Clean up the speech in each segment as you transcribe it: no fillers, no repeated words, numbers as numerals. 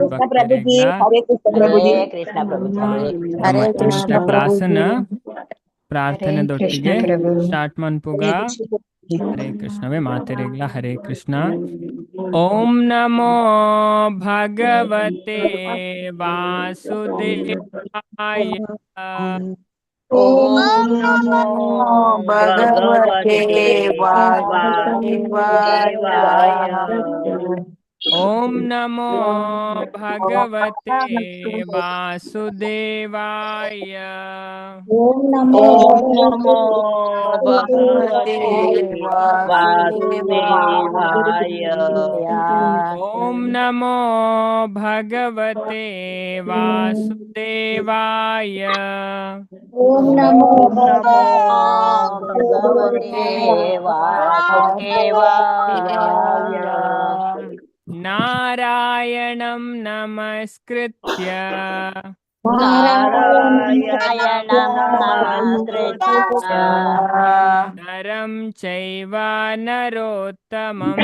कृष्ण प्रभु जी, हरे कृष्ण प्रभु जी. ಹರೇ ಕೃಷ್ಣ ಪ್ರಭುಜಿ. ಹರೇ ನಮ್ಮ ಕೃಷ್ಣ ಇವತ್ತಿನ ಕ್ಲಾಸನ್ನ ಪ್ರಭುಜಿ. ಪ್ರಾರ್ಥನೆದೊಟ್ಟಿಗೆ ಹರೇ ಕೃಷ್ಣ ಪ್ರಭು. ಸ್ಟಾರ್ಟ್ ಮನ್ಪುಗ. हरे कृष्ण. ಹರೇ ಕೃಷ್ಣವೇ ಮಾತೆರೆಗ್ಲ ಹರೇ ಕೃಷ್ಣ. ಓಂ ನಮೋ ಭಗವತೆ ವಾಸುದೇವಾಯ. ಓಂ ನಮೋ ಭಗವತೆ ಭಗವತೆ ವಾಸುದೇವಾಯ. ವಾಸುದೇವಾಯ. ಓಂ ನಮೋ ಭಗವತೆ ವಾಸುದೇವಾಯ. ओम नमो ಓಂ ನಮೋ ಭಗವತೆ ಭಗವತೆ ವಾಸುದೇವಾಯ. ಓಂ ನಮೋ ಭಗವತೆ ವಾಸುದೇವಾಯ. ओम नमो ಓಂ ನಮೋ ಭಗವತೆ ವಾಸುದೇವಾಯ. ನಾರಾಯಣಂ ನಮಸ್ಕೃತ್ಯ ನಾರಾಯಣಂ ನಮಸ್ಕೃತ್ಯ ನರಂ ಚೈವ ನರೋತ್ತಮಂ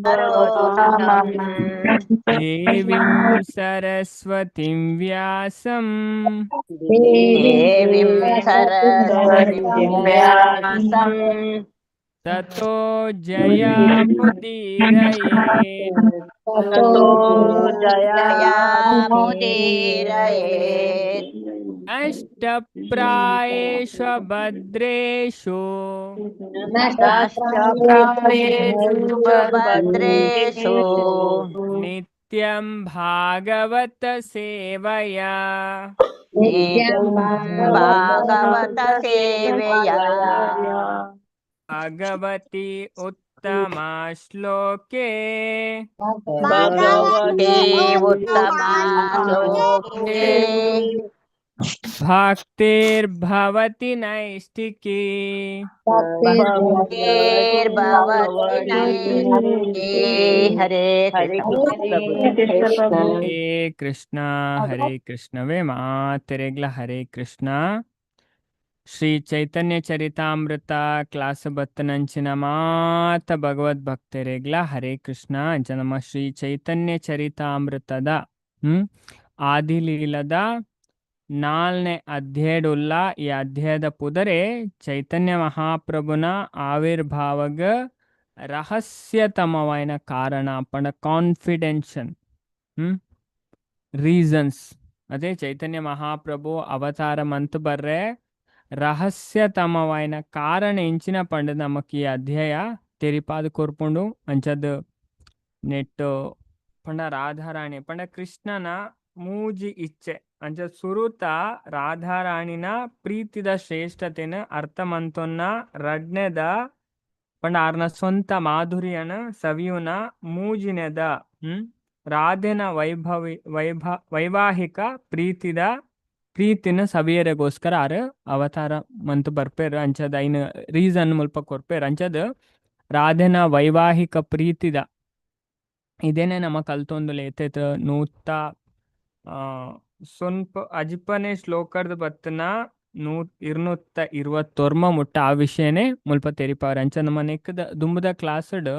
ನರೋತ್ತಮಂ ದೇವೀಂ ಸರಸ್ವತಿಂ ವ್ಯಾಸಂ ದೇವಿಂ ಸರಸ್ವತಿಂ ವ್ಯಾಸಂ ತತೋ ಜಯಮುದೀರಯೇತ್. ತತೋ ಜಯಮುದೀರಯೇತ್. ಅಷ್ಟಪ್ರಾಯೇಷು ಭದ್ರೇಷು ನಷ್ಟಪ್ರಾಯೇಷು ಭದ್ರೇಷು ನಿತ್ಯಂ ಭಾಗವತ ಸೇವಯಾ. ನಿತ್ಯಂ ಭಾಗವತ ಸೇವೆಯ. ಭಗವತಿ ಉತ್ತಮ ಶ್ಲೋಕೆ ಭಗವತಿ ಉತ್ತಮ ಶ್ಲೋಕೆ ಭಕ್ತಿರ್ಭವತಿ ನೈಷ್ಠಿಕಿ. ಭಕ್ತಿರ್ಭವತಿ ನೈಷ್ಠಿಕಿ. ಹರೇ ಕೃಷ್ಣ. ಹರೇ ಕೃಷ್ಣ ಹರೇ ಕೃಷ್ಣವೇ ಮಾತೆರೆಗ್ಲ ಹರೇ ಕೃಷ್ಣ. ಶ್ರೀ ಚೈತನ್ಯ ಚರಿತಾಮೃತ ಕ್ಲಾಸ್ ಬತ್ತನಂಚಿನ ಮಾತ ಭಗವದ್ ಭಕ್ತರೆಗ್ಲ ಹರೇ ಕೃಷ್ಣ. ಅಂಚ ನಮ್ಮ ಶ್ರೀ ಚೈತನ್ಯ ಚರಿತಾಮೃತದ ಆದಿಲೀಲದ 4ನೇ ಅಧ್ಯಾಯಡುಲ್ಲ. ಈ ಅಧ್ಯಾಯದ ಪುದರೆ ಚೈತನ್ಯ ಮಹಾಪ್ರಭುನ ಆವಿರ್ಭಾವಗ ರಹಸ್ಯತಮವಾಯಿನ ಕಾರಣ ಪಂಡ ಕಾನ್ಫಿಡೆನ್ಷನ್ ರೀಸನ್ಸ್. ಅದೇ ಚೈತನ್ಯ ಮಹಾಪ್ರಭು ಅವತಾರ ಮಂತ್ ಬರ್ರೆ ರಹಸ್ಯತಮವಾಯಿನ ಕಾರಣ ಇಂಚಿನ ಪಂಡ ನಮಕ್ ಈ ಅಧ್ಯಾಯ ತೆರಿಪಾದ ಕೊರ್ಪುಂಡು. ಅಂಚದ ನೆಟ್ಟು ಪಂಡ ರಾಧಾರಾಣಿ ಪಂಡ ಕೃಷ್ಣನ ಮೂಜಿ ಇಚ್ಛೆ ಅಂಚ ಸುರುತ ರಾಧಾರಾಣಿನ ಪ್ರೀತಿದ ಶ್ರೇಷ್ಠತೆನ ಅರ್ಥ ಮಂತೊನ್ನ ರಡ್ನೆದ ಪಂಡ ಆರ್ನ ಸ್ವಂತ ಮಾಧುರ್ಯನ ಸವಿಯುನ ಮೂಜಿನೆದ ರಾಧೆನ ವೈವಾಹಿಕ ಪ್ರೀತಿನ ಸವಿಯರೆಗೋಸ್ಕರ ಆರು ಅವತಾರ ಮಂತ್ ಬರ್ಪೇರು. ಅಂಚದ ಐನ ರೀಸನ್ ಮುಲ್ಪ ಕೊರ್ಪೇರು. ಅಂಚದ ರಾಧೆನ ವೈವಾಹಿಕ ಪ್ರೀತಿದ ಇದೇನೆ ನಮ್ಮ ಕಲ್ತೊಂದು ಲೇತೈತ ನೂತ ಸ್ವಲ್ಪ ಅಜಿಪನೆ ಶ್ಲೋಕದ ಬತ್ತನ 221 ಮುಟ್ಟ ಆ ವಿಷಯನೇ ಮುಲ್ಪ ತೆರಿಪಾರ. ಅಂಚ ನಮ್ಮ ನೆಕ್ಕದ ದುಂಬದ ಕ್ಲಾಸಡ್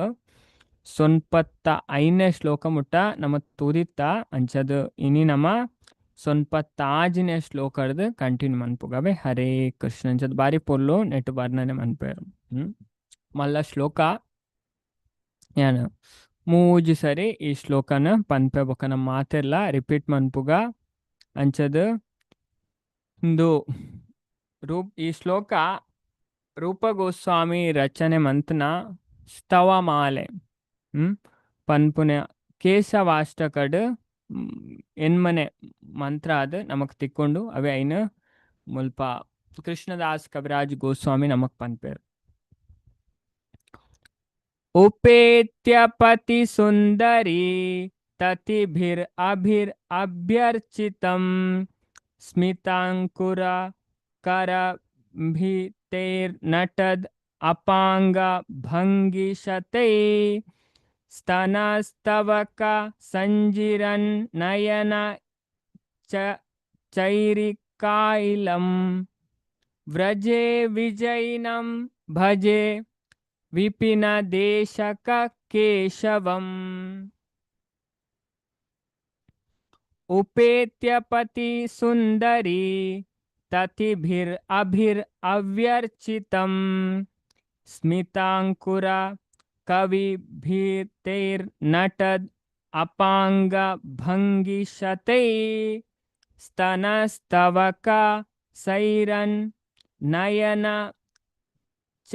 95ನೇ ಶ್ಲೋಕ ಮುಟ್ಟ ನಮ್ಮ ತೂದಿತ್ತ. ಅಂಚದ ಇನಿ ನಮ್ಮ 95ನೇ ಶ್ಲೋಕದ ಕಂಟಿನ್ಯೂ ಮನ್ಪುಗವೆ. ಹರೇ ಕೃಷ್ಣ. ಅಂಚದ ಬಾರಿ ಪೊಲ್ಲು ನೆಟ್ಟು ಬರ್ಣನೆ ಮನ್ಪೇರು. ಮಲ್ಲ ಶ್ಲೋಕ ಏನು ಮೂಜಿ ಸರಿ ಈ ಶ್ಲೋಕನ ಪನ್ಪೆ ಬೊಕನ ಮಾತೆಲ್ಲ ರಿಪೀಟ್ ಮನ್ಪುಗ. ಅಂಚದ ಇಂದು ಈ ಶ್ಲೋಕ ರೂಪ ಗೋಸ್ವಾಮಿ ರಚನೆ ಮಂತ್ನ ಸ್ತವಮಾಲೆ ಪನ್ಪುನೆ ಕೇಶವಾಷ್ಟಕಡ್ ಎನ್ಮನೆ ಮಂತ್ರ ಅದು ನಮಕ್ ತಿಕ್ಕೊಂಡು ಅವೇ ಐನ ಮುಲ್ಪ ಕೃಷ್ಣದಾಸ್ ಕವಿರಾಜ್ ಗೋಸ್ವಾಮಿ ನಮಕ್ ಪನ್ಪೇರು. ಉಪೇತ್ಯ ಪತಿ ಸುಂದರಿ ಅಭ್ಯರ್ಚಿತಂ ಸ್ಮಿತಾಂಕುರ ಕರಭಿತೈರ್ನಟದ್ ಅಪಾಂಗ ಭಂಗಿಶತೈ ಸ್ತನಸ್ತವಕ ಸಂಜಿರನ್ ನಯನ ಚೈರಿಕಾಯಿಲಂ ವ್ರಜೆ ವಿಜಯಿನಂ ಭಜೆ ವಿಪಿನ ದೇಶಕ ಕೇಶವಂ ಉಪೇತ್ಯ ಪತಿ ಸುಂದರಿ ತತಿಭಿರ್ ಅಭಿರ್ ಅವ್ಯರ್ಚಿತಂ ಸ್ಮಿತಾಂಕುರ ಕವಿಭಿತೈರ್ನಟದ್ ಅಪಾಂಗ ಭಂಗಿಶತೈ ಸ್ತನಸ್ತವಕ ಸೈರನ್ ನಯನ ಚ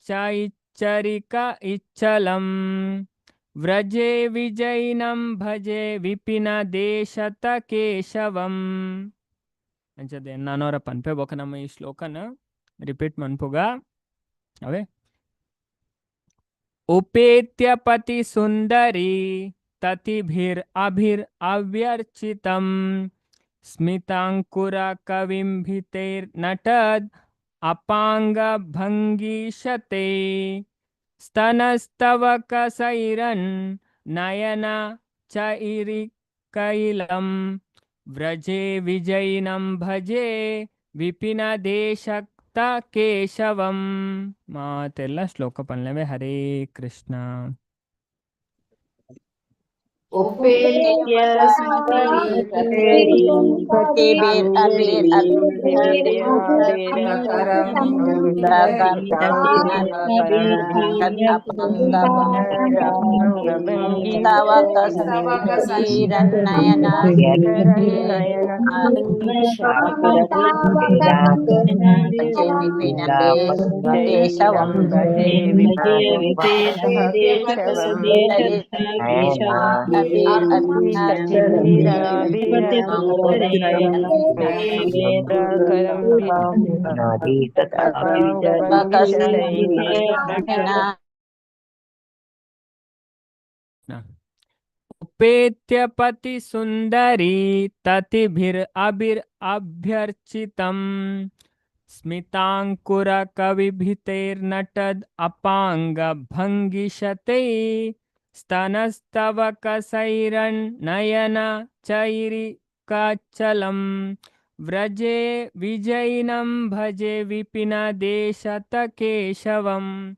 ಚೈಚ್ಚರಿಕ ಇಚ್ಚಲಂ ವ್ರಜೆ ವಿಜಯಿನಂ ಭಜೆ ವಿಪಿನ ದೇಶತ ಕೇಶವಂ ಅಂಚದೆ ನಾನೋರ ಪನ್ಪೆ ಬೋಕ ನಮ್ಮ ಈ ಶ್ಲೋಕನ ರಿಪೀಟ್ ಮನ್ಪುಗ ಅವೇ ಉಪೇತ್ಯ ಪತಿ ಸುಂದರಿ ತತಿಭಿರ್ ಅಭಿರ್ ಅವ್ಯರ್ಚಿತಂ ಸ್ಮಿತಾಂಕುರ ಕವಿಂಭಿತೈರ್ನಟದ್ ಅಪಾಂಗ ಭಂಗಿಶತೆ ಸ್ತನಸ್ತವಕ ಸೈರನ್ ನಯನ ಚೈರಿಕೈಲಂ ವ್ರಜೆ ವಿಜಯಿನಂ ಭಜೆ ವಿಪಿನ ದೇಶಕ್ತ ಕೇಶವಂ ಮಾತೆಲ್ಲ ಶ್ಲೋಕ ಪಲ್ಲವೆ. ಹರೇ ಕೃಷ್ಣ. ಉಪೇತ್ಯ ಸುಂದರಿ ತತಿಭಿರ್ ಕತಿಭಿರ್ ಅಭಿರ್ ಅಭಿರಕರಂ ತವಕ ಸೈರನ್ನಯನ ವಿಪಿನ ದೇಶವಂ ಉಪೇತ್ಯ ಪತಿ ಸುಂದರಿ ತತಿಭಿರ್ ಅಭಿರ್ ಅಭ್ಯರ್ಚಿತಂ ಸ್ಮಿತಾಂಕುರ ಕವಿಭಿತೈರ್ನಟದ್ ಅಪಾಂಗ ಭಂಗಿಶತೈ ಸ್ತನಸ್ತವಕ ಸೈರನ್ ನಯನ ಚೈರಿಕಾಚಲಂ ವ್ರಜೆ ವಿಜಯಿನಂ ಭಜೆ ವಿಪಿನ ದೇಶತ ಕೇಶವಂ.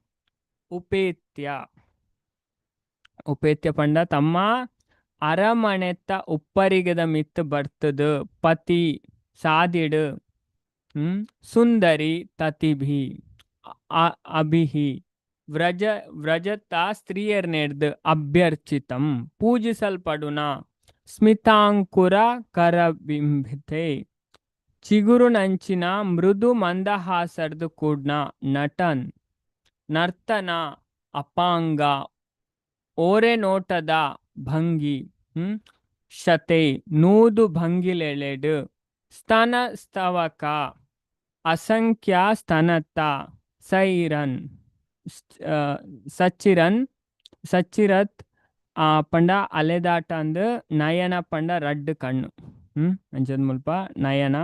ಉಪೇತ್ಯ ಉಪೇತ್ಯ ಪಂಡ ತಮ್ಮ ಅರಮನೆತ್ತ ಉಪ್ಪರಿಗದ ಮಿತ್ ಬರ್ತದ ಪತಿ ಸಾದಿಡು ಸುಂದರಿ ತತಿಭಿ ಅಭಿಹಿ ವ್ರಜತ್ತ ಸ್ತ್ರೀಯರ್ನೆಡ್ದು ಅಭ್ಯರ್ಚಿತಂ ಪೂಜಿಸಲ್ಪಡುನ ಸ್ಮಿತಾಂಕುರ ಕರಬಿಂಬಿತೆ ಚಿಗುರುನಂಚಿನ ಮೃದು ಮಂದಹಾಸರ್ದು ಕೂಡ್ನ ನಟನ್ ನರ್ತನ ಅಪಾಂಗ ಓರೆ ನೋಟದ ಭಂಗಿ ಶತೆ ನೂದು ಭಂಗಿಲೆಳೆಡು ಸ್ತನ ಸ್ತವಕ ಅಸಂಖ್ಯ ಸ್ತನತ್ತ ಸೈರನ್ ಸಚ್ಚಿರತ್ ಪಂಡ ಅಲೆದಾಟ ಅಂದು ನಯನ ಪಂಡ ರಡ್ಡು ಕಣ್ಣು ಅಂಚದ ಮುಲ್ಪ ನಯನ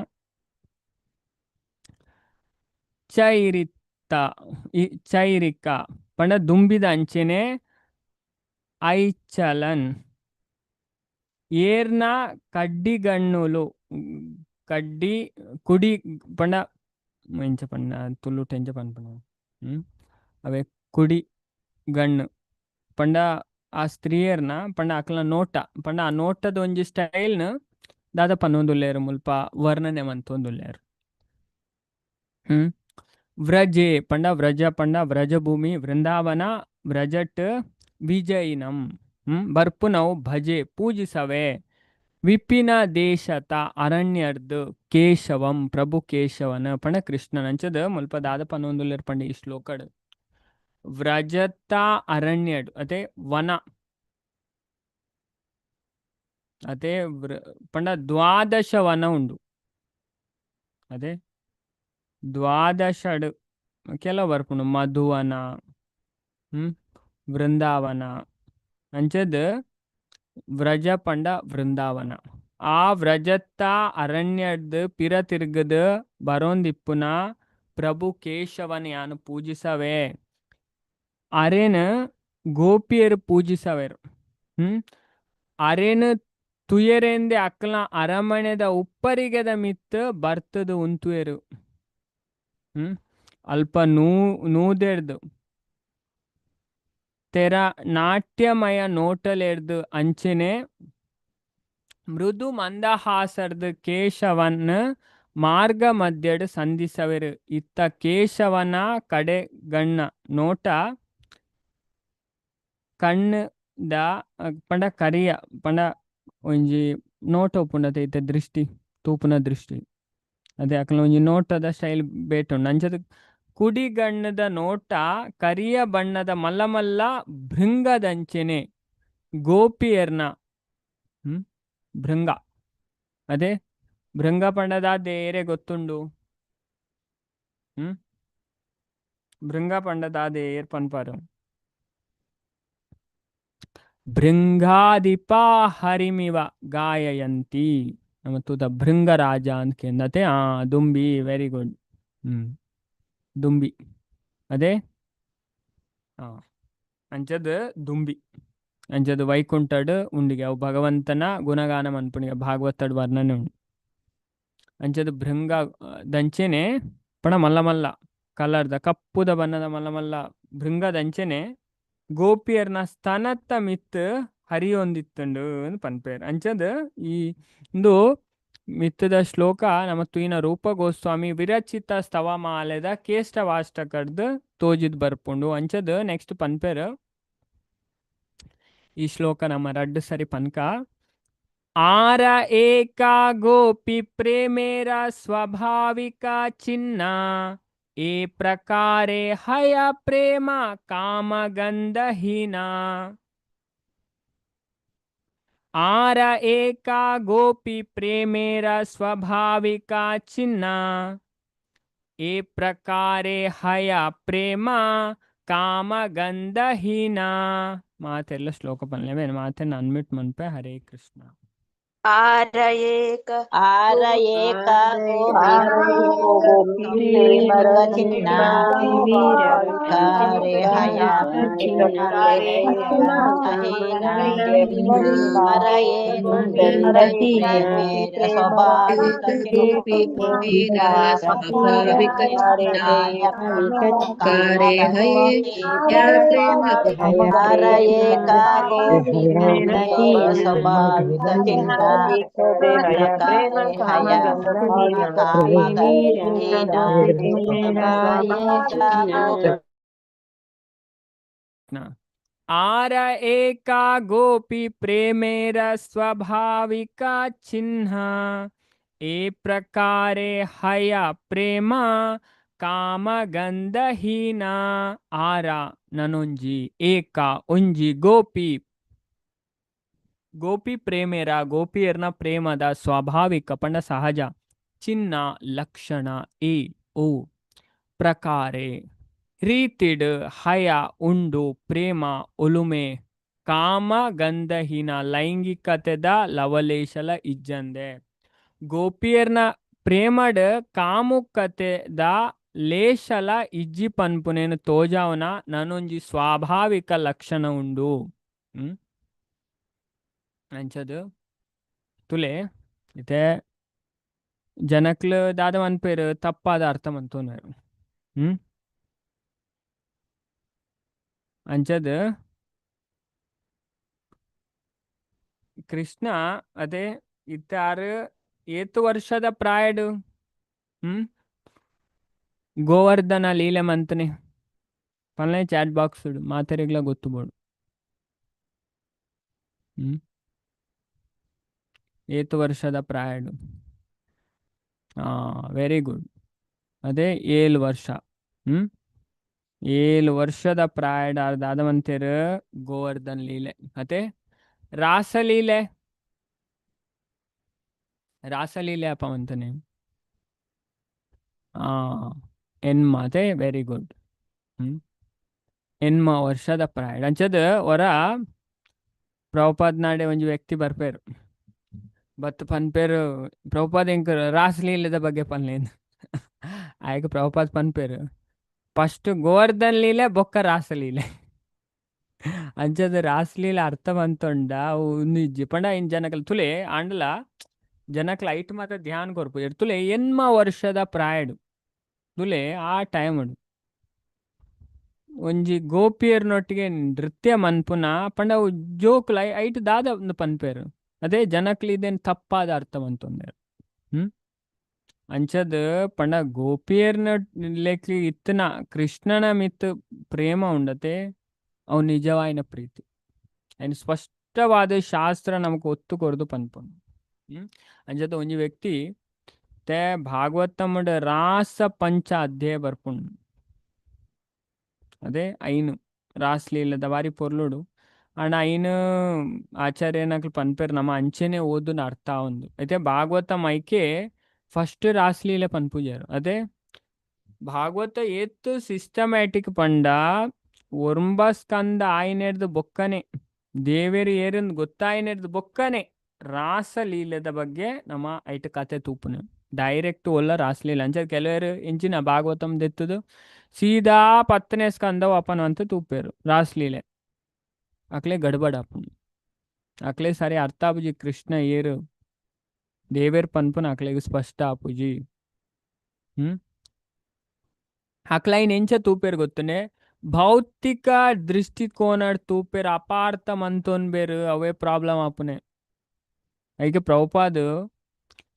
ಚೈರಿಕ ಪಂಡ ದುಂಬಿದ ಅಂಚೆನೆ ಐಚಲನ್ ಏರ್ನ ಕಡ್ಡಿಗಣ್ಣುಲು ಕಡ್ಡಿ ಕುಡಿ ಪಂಡ ಎಂಚ ಪಂಡ ತುಳು ಟೆಂಚ ಪಂಡ ಅವೇ ಕುಡಿ ಗಣ್ಣು ಪಂಡ ಆ ಸ್ತ್ರೀಯರ್ನ ಪಂಡ ಅಕ್ಲ ನೋಟ ಪಂಡ ಆ ನೋಟದ ಒಂಜಿ ಸ್ಟೈಲ್ನ ದಾದ ಪನ್ನೊಂದುಲ್ಲೇರು ಮುಲ್ಪ ವರ್ಣನೆ ಮಂತೊಂದುಲ್ಲೇರು. ವ್ರಜೆ ಪಂಡ ವ್ರಜ ಪಂಡ ವ್ರಜಭೂಮಿ ವೃಂದಾವನ ವ್ರಜಟ್ ವಿಜಯಿನಂ ಬರ್ಪು ನಾವು ಭಜೆ ಪೂಜಿಸವೆ ವಿಪಿನ ದೇಶತ ಅರಣ್ಯರ್ದು ಕೇಶವಂ ಪ್ರಭು ಕೇಶವನ ಪಂಡ ಕೃಷ್ಣನ್ ಅಂಚದ ಮುಲ್ಪ ದಾದ ಪನ್ನೊಂದುಲ್ಲೇರು ಪಂಡ ಈ ಶ್ಲೋಕಡ್ ವ್ರಜತ ಅರಣ್ಯಡ್ ಅದೇ ವನ ಅದೇ ಪಂಡ ದ್ವಾದಶ ವನ ಉಂಡು ಅದೇ ದ್ವಾದಶಡ್ ಕೆಲವು ಬರ್ಪುಂಡು ಮಧುವನ ವೃಂದಾವನ ಅಂಚದ ವ್ರಜ ಪಂಡ ವೃಂದಾವನ ಆ ವ್ರಜತ್ತ ಅರಣ್ಯಡ್ ಪಿರ ತಿರ್ಗದ ಬರೋಂದಿಪ್ಪುನ ಪ್ರಭು ಕೇಶವನ ಯಾನು ಪೂಜಿಸವೆ ಅರೇನ ಗೋಪಿಯರು ಪೂಜಿಸವೆರು ಅರೇನು ತುಯರೆಂದೆ ಅಕ್ಲ ಅರಮನೆದ ಉಪ್ಪರಿಗೆದ ಮಿತ್ ಬರ್ತದ ಉಂತುವೆರು ಅಲ್ಪ ನೂದೆಡ್ದು ತೆರ ನಾಟ್ಯಮಯ ನೋಟಲೆರ್ದು ಅಂಚೆನೆ ಮೃದು ಮಂದಹಾಸರ್ದು ಕೇಶವನ್ ಮಾರ್ಗ ಮಧ್ಯಡ್ ಸಂಧಿಸವೆರು ಇತ್ತ ಕೇಶವನ ಕಡೆಗಣ್ಣ ನೋಟ ಕಣ್ಣದ ಪಂಡ ಕರಿಯ ಪಂಡ ಒಂಜಿ ನೋಟ ಉಪ್ಪುಂಡತೆ ಇತ್ತ ದೃಷ್ಟಿ ತೂಪುನ ದೃಷ್ಟಿ ಅದೇ ಅಕಲ್ನ ಒಂಜಿ ನೋಟದ ಸ್ಟೈಲ್ ಬೇಟುಂಡು ಅಂಚದ ಕುಡಿಗಣ್ಣದ ನೋಟ ಕರಿಯ ಬಣ್ಣದ ಮಲ್ಲ ಮಲ್ಲ ಭೃಂಗದಂಚೆನೆ ಗೋಪಿಯರ್ನ ಭೃಂಗ ಅದೇ ಭೃಂಗ ಪಂಡದ ದೇರೆ ಗೊತ್ತುಂಡು ಭೃಂಗ ಪಂಡದ ದೇರ್ ಪನ್ಪಾರು ಭೃಂಗಾಧಿಪ ಹರಿಮಿವ ಗಾಯಯಂತಿ ನಮ್ಮ ತೂತ ಭೃಂಗರಾಜ ಅಂತ ಕೇಂದತೆ ದುಂಬಿ ವೆರಿ ಗುಡ್ ದುಂಬಿ ಅದೇ ಅಂಚದ ದುಂಬಿ ಅಂಚದ ವೈಕುಂಠಡ್ ಉಂಡಿಗೆ ಅವು ಭಗವಂತನ ಗುಣಗಾನ ಮನ್ಪುಣಿಗೆ ಭಾಗವತಡ್ ವರ್ಣನೆ ಉಂಡು ಅಂಚದ ಭೃಂಗ ದಂಚೆನೆ ಪಣ ಮಲ್ಲ ಮಲ್ಲ ಕಲರ್ದ ಕಪ್ಪುದ ಬಣ್ಣದ ಮಲ್ಲ ಮಲ್ಲ ಭೃಂಗದಂಚೆನೆ ಗೋಪಿಯರ್ನ ಸ್ತನತ್ತ ಮಿತ್ ಹರಿಯೊಂದಿತ್ತುಂಡು ಅಂತ ಪನ್ಪೇರ್ ಅಂಚದ ಈ ಇಂದು ಮಿತ್ತದ ಶ್ಲೋಕ ನಮ್ಮ ತೂಯಿನ ರೂಪ ಗೋಸ್ವಾಮಿ ವಿರಚಿತ ಸ್ತವಮಾಲೆದ ಕೇಷ್ಟವಾಷ್ಟಕರ್ದು ತೋಜಿದ್ ಬರ್ಪುಂಡು ಅಂಚದ ನೆಕ್ಸ್ಟ್ ಪನ್ಪೇರ್ ಈ ಶ್ಲೋಕ ನಮ್ಮ ರಡ್ಡು ಸರಿ ಪನ್ಕ ಆರ ಏಕ ಗೋಪಿ ಪ್ರೇಮೇರ ಸ್ವಾಭಾವಿಕ ಚಿನ್ನ ಏ ಪ್ರಕಾರೆ ಹಯ ಪ್ರೇಮ ಕಾಮಗಂಧಹೀನ ಆರ ಏಕ ಗೋಪಿ ಪ್ರೇಮೇರ ಸ್ವಾಭಾವಿಕ ಚಿನ್ನ ಏ ಪ್ರಕಾರೆ ಹಯ ಪ್ರೇಮ ಕಾಮಗಂಧಹೀನ ಮಾತೆಲ್ಲ ಶ್ಲೋಕ ಪನ್ಲೇವೇನು ಮಾತೆನ್ನ ಅನ್ಮಿಟ್ ಮನ್ಪೆ ಹರೇ ಕೃಷ್ಣ ಆರ ಏಕ ಗೋಪಿ ಪ್ರೇಮರ ಚಿನ್ನ ಕಾರೆ ಹಯ ಅರ ಏಕ ಸ್ವಾಭಾವಿಕ ಅರ ಏಕ ಗೋಪಿ ಪ್ರೇಮರ ಸ್ವಾಭಾವಿಕ ಚಿನ್ನ ಆರ ಏಕ ಗೋಪಿ ಪ್ರೇಮೇರ ಸ್ವಾಭಾವಿಕ ಚಿಹ್ನ ಏ ಪ್ರಕಾರೆ ಹಯ ಪ್ರೇಮ ಕಾಮಗಂಧಹೀನ ಆರ ನನೊಂಜಿ ಏಕ ಒಂಜಿ ಗೋಪಿ ಗೋಪಿ ಪ್ರೇಮೇರ ಗೋಪಿಯರ್ನ ಪ್ರೇಮದ ಸ್ವಾಭಾವಿಕ ಪಂಡ ಸಹಜ ಚಿನ್ನ ಲಕ್ಷಣ ಏ ಓ ಪ್ರಕಾರೆ ರೀತಿಡ್ ಹಯ ಉಂಡು ಪ್ರೇಮ ಒಲುಮೆ ಕಾಮ ಗಂಧಹೀನ ಲೈಂಗಿಕತೆದ ಲವಲೇಶಲ ಇಜ್ಜಂದೆ ಗೋಪಿಯರ್ನ ಪ್ರೇಮಡ್ ಕಾಮುಕತೆದ ಲೇಶಲ ಇಜ್ಜಿ ಪನ್ಪುನೇನು ತೋಜಾವನ ನನೊಂಜಿ ಸ್ವಾಭಾವಿಕ ಲಕ್ಷಣ ಉಂಡು ಅಂಚದು ತುಲೆ ಇತ್ತೆ ಜನಕ್ಲು ದಾದ ಮನ್ಪೇರು ತಪ್ಪಾದ ಅರ್ಥ ಮಂತೋನರು ಅಂಚದು ಕೃಷ್ಣ ಅದೇ ಇತ್ತಾರು ಏತು ವರ್ಷದ ಪ್ರಾಯಡು ಗೋವರ್ಧನ ಲೀಲೆ ಮಂತನೆ ಪನ್ಲೆ ಚಾಟ್ ಬಾಕ್ಸ್ ಮಾತೆರೆಗ್ಲ ಗೊತ್ತುಬೋಡು ಏತು ವರ್ಷದ ಪ್ರಾಯಡು ವೆರಿ ಗುಡ್ ಅದೇ 7 ವರ್ಷ 7 ವರ್ಷದ ಪ್ರಾಯಡ ದಾದವಂತೇರು ಗೋವರ್ಧನ್ ಲೀಲೆ ಮತ್ತೆ ರಾಸಲೀಲೆ ಅಪ್ಪ ಅಂತಾನೆ ಎನ್ಮತೆ ವೆರಿ ಗುಡ್ ಎನ್ಮ ವರ್ಷದ ಪ್ರಾಯಡ್ ಅಂಚದ ಹೊರ ಪ್ರಭುಪಾದ್ ನಾಡೆ ಒಂಜಿ ವ್ಯಕ್ತಿ ಬರ್ಪೇರು ಬತ್ ಪನ್ಪೇರು ಪ್ರಭುಪಾದ್ ಹೆಂಗ್ ರಾಸಲೀಲೆದ ಬಗ್ಗೆ ಪನ್ಲೇನು ಆಯ್ಕೆ ಪ್ರಭುಪಾದ್ ಪನ್ಪೇರು ಫಸ್ಟ್ ಗೋವರ್ಧನ್ ಲೀಲೆ ಬೊಕ್ಕ ರಾಸಲೀಲೆ ಅಂಚದ ರಾಸಲೀಲೆ ಅರ್ಥ ಬಂತೊಂಡ ಒಂದು ಜಿಪಂಡ ಇನ್ ಜನಕಲ್ ತುಲೆ ಆಂಡಲ ಜನಕ್ಲ ಐಟ್ ಮಾತ್ರ ಧ್ಯಾನ ಕೊರ್ಪು ತುಲೆ ಎನ್ಮ ವರ್ಷದ ಪ್ರಾಯಡು ತುಲೆ ಆ ಟೈಮ್ ಒಂಜಿ ಗೋಪಿಯರ್ನೊಟ್ಟಿಗೆ ನೃತ್ಯ ಮನ್ಪುನ ಪಂಡ ಅವು ಜೋಕುಲು ಐಟ್ ದಾದ ಒಂದು ಪನ್ಪೇರು ಅದೇ ಜನಕ್ಲು ಇದೇನು ತಪ್ಪಾದ ಅರ್ಥ ಮಂತೊಂದೇರು. ಅಂಚದ್ ಪಂಡ ಗೋಪಿಯರ್ನ ಲೆಕ್ಲಿ ಇತ್ತನ ಕೃಷ್ಣನ ಮಿತ್ ಪ್ರೇಮ ಉಂಡತೆ ಅವು ನಿಜವಾಯಿನ ಪ್ರೀತಿ ఆయన ಸ್ಪಷ್ಟವಾದ ಶಾಸ್ತ್ರ ನಮಗೆ ಒತ್ತು ಕೊರದು ಪನ್ಪುಂಡು. ಅಂಚದ ಒಂಜಿ ವ್ಯಕ್ತಿ ತೆ ಭಾಗವತಮುಡ ರಾಸ ಪಂಚ ಅಧ್ಯಾಯ ಬರ್ಪುಂಡು. ಅದೇ ಐನು ರಾಸ್ಲೀಲದ ಬಾರಿ ಪೊರ್ಲುಡು ಅಂಡ ಐನು ಆಚಾರ್ಯನಕ್ಲು ಪನ್ಪೇರು ನಮ್ಮ ಅಂಚೆನೆ ಓದುನ ಅರ್ಥ ಒಂದು అయితే ಭಾಗವತ ಮೈಕೆ ಫಸ್ಟ್ ರಾಸ್ಲೀಲೆ ಪನ್ಪುಜಾರು. ಅದೇ ಭಾಗವತ ಏತ್ತು ಸಿಸ್ಟಮ್ಯಾಟಿಕ್ ಪಂಡ ಒರ್ಂಬ ಸ್ಕಂದ ಆಯ್ನೆರ್ದು ಬೊಕ್ಕನೆ ದೇವೇರು ಏರಿಂದ ಗೊತ್ತಾಯ್ನೆರ್ದು ಬೊಕ್ಕನೆ ರಾಸಲೀಲದ ಬಗ್ಗೆ ನಮ್ಮ ಐಟ್ ಕತೆ ತೂಪುನೆ ಡೈರೆಕ್ಟ್ ಒಲ್ಲ ರಾಸಲೀಲ ಅಂಚದ ಕೆಲವರು ಇಂಚಿನ ಭಾಗವತಂ ದೆತ್ತದು ಸೀದಾ 10ನೇ ಸ್ಕಂದ ಅಪನ ಅಂತ ತೂಪೇರು ರಾಸಲೀಲೆ ಅಕ್ಲೆ ಗಡ್ಬಡ ಅಪ್ಪನು ಅಕ್ಲೆ ಸರಿ ಅರ್ಥ ಆಪುಜಿ ಕೃಷ್ಣ ಏರು ದೇವೇರ್ ಪನ್ಪುನ ಅಕ್ಲೆಗೆ ಸ್ಪಷ್ಟ ಆಪುಜಿ. ಅಕ್ಲೈನ್ ಎಂಚ ತೂಪೇರು ಗೊತ್ತನೆ ಭೌತಿಕ ದೃಷ್ಟಿಕೋನ ತೂಪೇರು ಅಪಾರ್ಥ ಮಂತೋನ್ ಬೇರು ಅವೇ ಪ್ರಾಬ್ಲಮ್ ಆಪುನೆ. ಐಕೆ ಪ್ರಭುಪಾದ್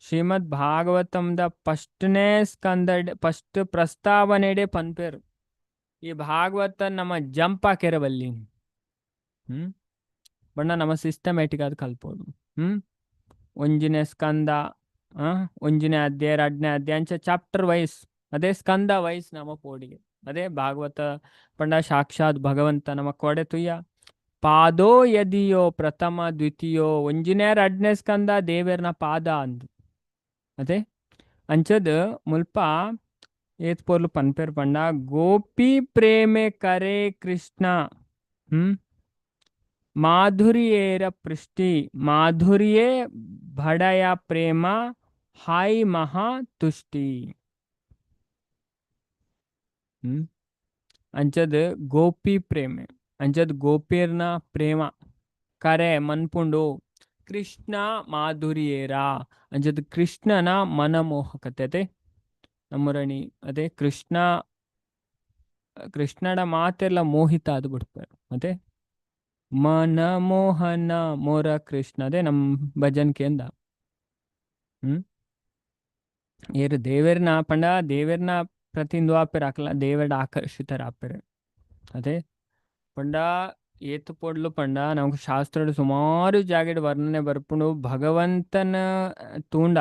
ಶ್ರೀಮದ್ ಭಾಗವತಂದ ಫಸ್ಟ್ನೇ ಸ್ಕಂದ ಫಸ್ಟ್ ಪ್ರಸ್ತಾವನೆಡೆ ಪನ್ಪೇರು ಈ ಭಾಗವತ ನಮ್ಮ ಜಂಪ್ ಹಾಕಿರಬಲ್ಲಿ ಬಣ್ಣ ನಮ್ಮ ಸಿಸ್ಟಮ್ಯಾಟಿಕ್ ಅದು ಕಲ್ಪೋದು. ಒಂಜಿನೇ ಸ್ಕಂದ ಒಂಜಿನೇ ಅಧ್ಯಾಯ 2ನೇ ಅಧ್ಯಾಯ ಅಂಚ ಚಾಪ್ಟರ್ ವೈಸ್ ಅದೇ ಸ್ಕಂದ ವೈಸ್ ನಮ್ಮ ಪೋಡಿಗೆ ಅದೇ ಭಾಗವತ ಪಂಡ ಸಾಕ್ಷಾತ್ ಭಗವಂತ ನಮ್ಮ ಕೊಡೆ ತುಯ್ಯ ಪಾದೋ ಯದಿಯೋ ಪ್ರಥಮ ದ್ವಿತೀಯೋ ಒಂಜಿನೇ 2ನೇ ಸ್ಕಂದ ದೇವೇರ್ನ ಪಾದ ಅಂದು ಅದೇ ಅಂಚದ್ ಮುಲ್ಪ ಏತ್ ಪೋರ್ಲು ಪನ್ಪೇರ್ ಪಂಡ ಗೋಪಿ ಪ್ರೇಮೆ ಕರೆ ಕೃಷ್ಣ ಮಾಧುರ್ಯೇರ ಪೃಷ್ಟಿ ಮಾಧುರ್ಯೇ ಭಡಯ ಪ್ರೇಮ ಹಾಯ್ ಮಹಾ ತುಷ್ಟಿ. ಅಂಚದ್ ಗೋಪಿ ಪ್ರೇಮೆ ಅಂಚದ್ ಗೋಪಿಯರ್ನ ಪ್ರೇಮ ಕರೆ ಮನ್ಪುಂಡು ಕೃಷ್ಣ ಮಾಧುರ್ಯೇರ ಅಂಚದ್ ಕೃಷ್ಣನ ಮನಮೋಹಕತೆ ಅದೇ ನಮ್ಮರಣಿ ಅದೇ ಕೃಷ್ಣನ ಮಾತೆಲ್ಲ ಮೋಹಿತ ಅದು ಬಿಡ್ತಾರೆ ಅದೇ ಮನಮೋಹನ ಮೋರ ಕೃಷ್ಣ ಅದೇ ನಮ್ಮ ಭಜನ್ಕೆ ಅಂದ. ಏರು ದೇವೇರ್ನ ಪಂಡ ದೇವೇರ್ನ ಪ್ರತಿಂದು ಆಪೇರು ಹಾಕಲ್ಲ ದೇವೇಡ ಆಕರ್ಷಿತರ ಆಪೇರು ಅದೇ ಪಂಡ ಏತು ಪೊಡ್ಲು ಪಂಡ ನಮ್ಗೆ ಶಾಸ್ತ್ರ ಸುಮಾರು ಜಾಗಡ್ ವರ್ಣನೆ ಬರ್ಪುಂಡು ಭಗವಂತನ ತೂಂಡ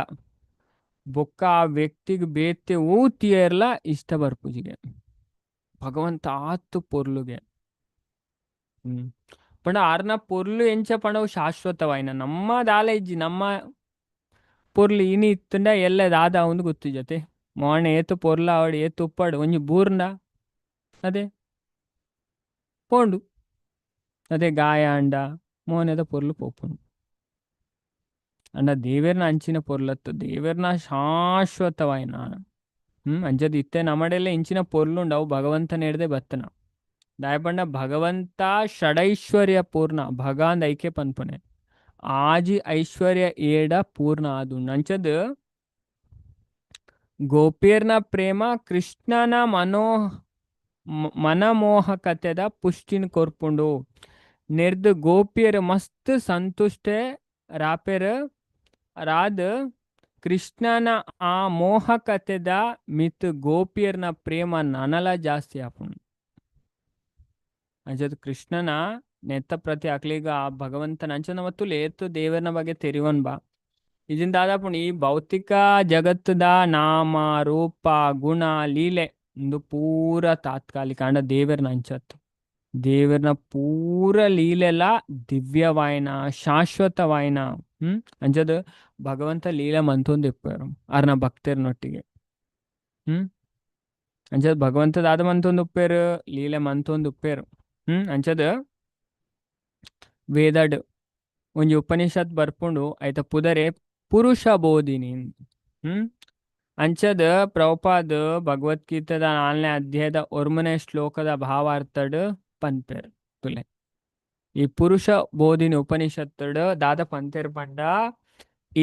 ಬೊಕ್ಕ ಆ ವ್ಯಕ್ತಿಗೆ ಬೇತೆ ಊತಿಯರ್ಲ ಇಷ್ಟ ಬರ್ಪುಜಿಗೆ ಭಗವಂತ ಆತು ಪೊರ್ಲುಗೆ ಪಂಡ ಆರ್ನ ಪೊರ್ಲು ಎಂಚ ಪಂಡವು ಶಾಶ್ವತವಾಯಿನ ನಮ್ಮ ದಾಲ ಇಜ್ಜಿ ನಮ್ಮ ಪೊರ್ಲು ಇನಿ ಇತ್ತಂಡ ಎಲ್ಲ ದಾದ ಒಂದು ಗೊತ್ತು ಜೊತೆ ಮೋಣೆ ಏತು ಪೊರ್ಲ ಅವಡು ಏತು ಉಪ್ಪಾಡು ಒಂಜಿ ಬೂರ್ಂಡ ಅದೇ ಪೋಂಡು ಅದೇ ಗಾಯ ಅಂಡ ಮೋನೆದ ಪೊರ್ಲು ಪೋಪುಂಡು ಅಂಡ ದೇವೇರ್ನ ಅಂಚಿನ ಪೊರ್ಲತ್ತು ದೇವೇರ್ನ ಶಾಶ್ವತವಾಯಿನ ಅಂಚದ್ ಇತ್ತೆ ನಮ್ಮಡೆಲ್ಲ ಇಂಚಿನ ಪೊರ್ಲುಂಡು ಅವು ಭಗವಂತನ ಹಿಡ್ದೆ ಬತ್ತನ ದಾಯಪಂಡ ಭಗವಂತ ಷಡೈಶ್ವರ್ಯ ಪೂರ್ಣ ಭಗಾಂದ್ ಐಕೆ ಪನ್ಪುನೆ ಆಜಿ ಐಶ್ವರ್ಯ ಏಡ ಪೂರ್ಣ ಅದು ಅಂಚದ್ ಗೋಪಿಯರ್ನ ಪ್ರೇಮ ಕೃಷ್ಣನ ಮನಮೋಹಕತೆದ ಪುಷ್ಟಿನ ಕೊರ್ಪುಂಡು ನೆರ್ದು ಗೋಪಿಯರು ಮಸ್ತ್ ಸಂತುಷ್ಟೆ ರಾಪೆರ್ ರಾದ್ ಕೃಷ್ಣನ ಆ ಮೋಹಕತೆದ ಮಿತ್ ಗೋಪಿಯರ್ನ ಪ್ರೇಮ ನನಲ ಜಾಸ್ತಿ ಆಪುಂಡು. ಅಂಚದ್ ಕೃಷ್ಣನ ನೆತ್ತ ಪ್ರತಿ ಅಕ್ಲಿಗ ಆ ಭಗವಂತನ ಅಂಚನ ಮತ್ತು ಲೇತು ದೇವರನ ಬಗ್ಗೆ ತೆರಿವನ್ ಬಾ ಇದನ್ ದಾದಾಪುಂಡು ಈ ಭೌತಿಕ ಜಗತ್ತದ ನಾಮ ರೂಪ ಗುಣ ಲೀಲೆ ಒಂದು ಪೂರ ತಾತ್ಕಾಲಿಕ ಅಂಡ ದೇವರನ ಅಂಚತ್ತು ದೇವರನ ಪೂರ ಲೀಲೆಲ್ಲ ದಿವ್ಯವಾಯಿನ ಶಾಶ್ವತವಾಯಿನ ಅಂಚದ್ ಭಗವಂತ ಲೀಲೆ ಮಂತೊಂದು ಇಪ್ಪರು ಅರ್ನ ಭಕ್ತರ್ನೊಟ್ಟಿಗೆ ಅಂಚದ್ ಭಗವಂತದಾದ ಮಂತೊಂದು ಉಪ್ಪೇರು ಲೀಲೆ ಮಂತೊಂದು ಉಪ್ಪೇರು ಅಂಚದ್ ವೇದಡ್ ಒಂಜಿ ಉಪನಿಷತ್ ಬರ್ಪುಂಡು ಐತ ಪುದರೆ ಪುರುಷ ಬೋಧಿನಿ ಅಂಚದ್ ಪ್ರಭುಪಾದ್ ಭಗವದ್ಗೀತದ 4ನೇ ಅಧ್ಯಾಯದ 1ನೇ ಶ್ಲೋಕದ ಭಾವಾರ್ಥಡ್ ಪನ್ಪೇರ್ ತುಲೆ ಈ ಪುರುಷ ಬೋಧಿನಿ ಉಪನಿಷತ್ತಡ್ ದಾದ ಪಂತೇರ್ ಪಂಡ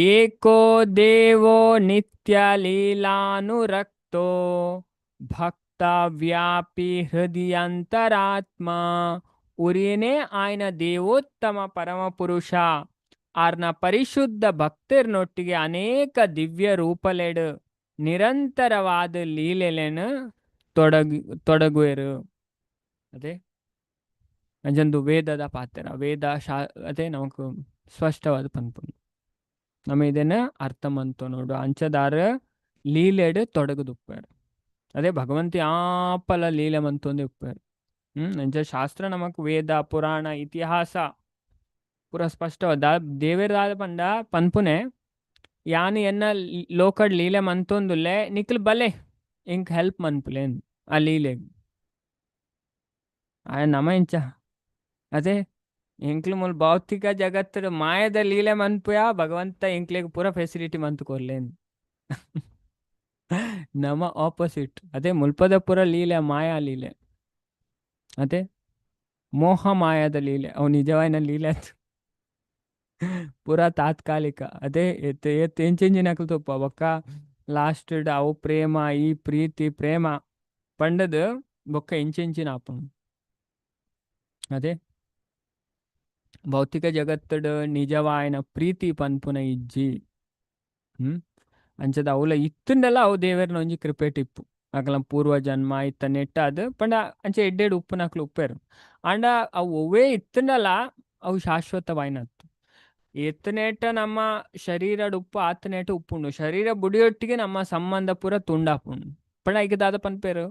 ಏಕೋ ದೇವೋ ನಿತ್ಯ ಲೀಲಾನುರಕ್ತೋ ಭಕ್ತ వ్యాపి హృదయంతరాత్మ ఉరియనే ఆయన ದೇವೋತ್ತಮ ಪರಮಪುರುಷ ಆರ್ನ ಪರಿಶುದ್ಧ ಭಕ್ತರನೊಟ್ಟಿಗೆ ಅನೇಕ ದಿವ್ಯ ರೂಪಲೆಡು ನಿರಂತರವಾದ ಲೀಲೆಲೆನು ತೊಡಗುವೆರು. ಅದೇ ಅಂಜಂದು ವೇದದ ಪಾತ್ರ ವೇದ ಅದೇ ನಮಕ್ ಸ್ಪಷ್ಟವಾದ ಪನ್ಪುಂಡು ನಮ್ಮ ಇದನ್ನ ಅರ್ಥ ಮಂತು ನೋಡು ಅಂಚದಾರ ಲೀಲೆಡ್ ತೊಡಗುದುಪ್ಪೇರು. ಅದೇ ಭಗವಂತಿ ಆಪಲ ಲೀಲೆ ಮಂತೊಂದು ಉಪ್ಪೇರು. ಅಂಚ ಶಾಸ್ತ್ರ ನಮಕ್ ವೇದ ಪುರಾಣ ಇತಿಹಾಸ ಪೂರ ಸ್ಪಷ್ಟವಾದ ದೇವರಾದ ಪಂಡ ಪನ್ಪುನೆ ಯಾನು ಎನ್ನ ಲೋಕಡ್ ಲೀಲೆ ಮಂತೊಂದುಲ್ಲೆ ನಿಕ್ಲು ಬಲೆ ಇಂಕ್ ಹೆಲ್ಪ್ ಮನ್ಪುಲೇನ್ ಆ ಲೀಲೆ ಆಯ ನಮ ಇಂಚ ಅದೇ ಇಂಕ್ಲು ಮುಲ್ ಭೌತಿಕ ಜಗತ್ತರ ಮಾಯದ ಲೀಲೆ ಮನ್ಪುಯ ಭಗವಂತ ಇಂಕ್ಲಿಗೆ ಪೂರ ಫೆಸಿಲಿಟಿ ಮಂತು ಕೊರ್ಲೇನ್ ನಮ ಆಪೋಸಿಟ್ ಅದೇ ಮುಲ್ಪದ ಪುರ ಲೀಲೆ ಮಾಯಾ ಲೀಲೆ ಅದೇ ಮೋಹ ಮಾಯದ ಲೀಲೆ ಅವು ನಿಜವಾಯಿನ ಲೀಲೆ ಪೂರ ತಾತ್ಕಾಲಿಕ ಅದೇ ಎಂಚಿಂಜಿನಕ್ಲು ತುಪ್ಪ ಬೊಕ್ಕ ಲಾಸ್ಟ್ ಅವು ಪ್ರೇಮ ಈ ಪ್ರೀತಿ ಪ್ರೇಮ ಪಂಡದ ಬೊಕ್ಕ ಇಂಚಿಂಚಿನ ಆಪುಂಡು. ಅದೇ ಭೌತಿಕ ಜಗತ್ತಡ ನಿಜವಾಯಿನ ಪ್ರೀತಿ ಪನ್ಪುನ ಇಜ್ಜಿ ಅಂಚದ ಅವಲ ಇತ್ತನ್ನೆಲ್ಲ ಅವು ದೇವರನ ಒಂಜಿ ಕ್ರಿಪೇಟ್ ಇಪ್ಪು ಅಕಲ ಪೂರ್ವ ಜನ್ಮ ಇತ್ತ ನೆಟ್ಟ ಅದು ಪಂಡ ಅಂಚೆ ಎಡ್ಡೆಡು ಉಪ್ಪು ನಕ್ಲು ಉಪ್ಪೇರು ಅಂಡ ಅವು ಒವೇ ಇತ್ತನ್ನೆಲ್ಲ ಅವು ಶಾಶ್ವತವಾಯಿನತ್ತು. ಎತ್ತನೇಟ ನಮ್ಮ ಶರೀರಡ್ ಉಪ್ಪು ಆತನೇಟ ಉಪ್ಪುಂಡು ಶರೀರ ಬುಡಿಯೊಟ್ಟಿಗೆ ನಮ್ಮ ಸಂಬಂಧ ಪೂರ ತುಂಡಾಪುಂಡು ಪಂಡ ಈಗ ದಾದ ಪನ್ಪೇರು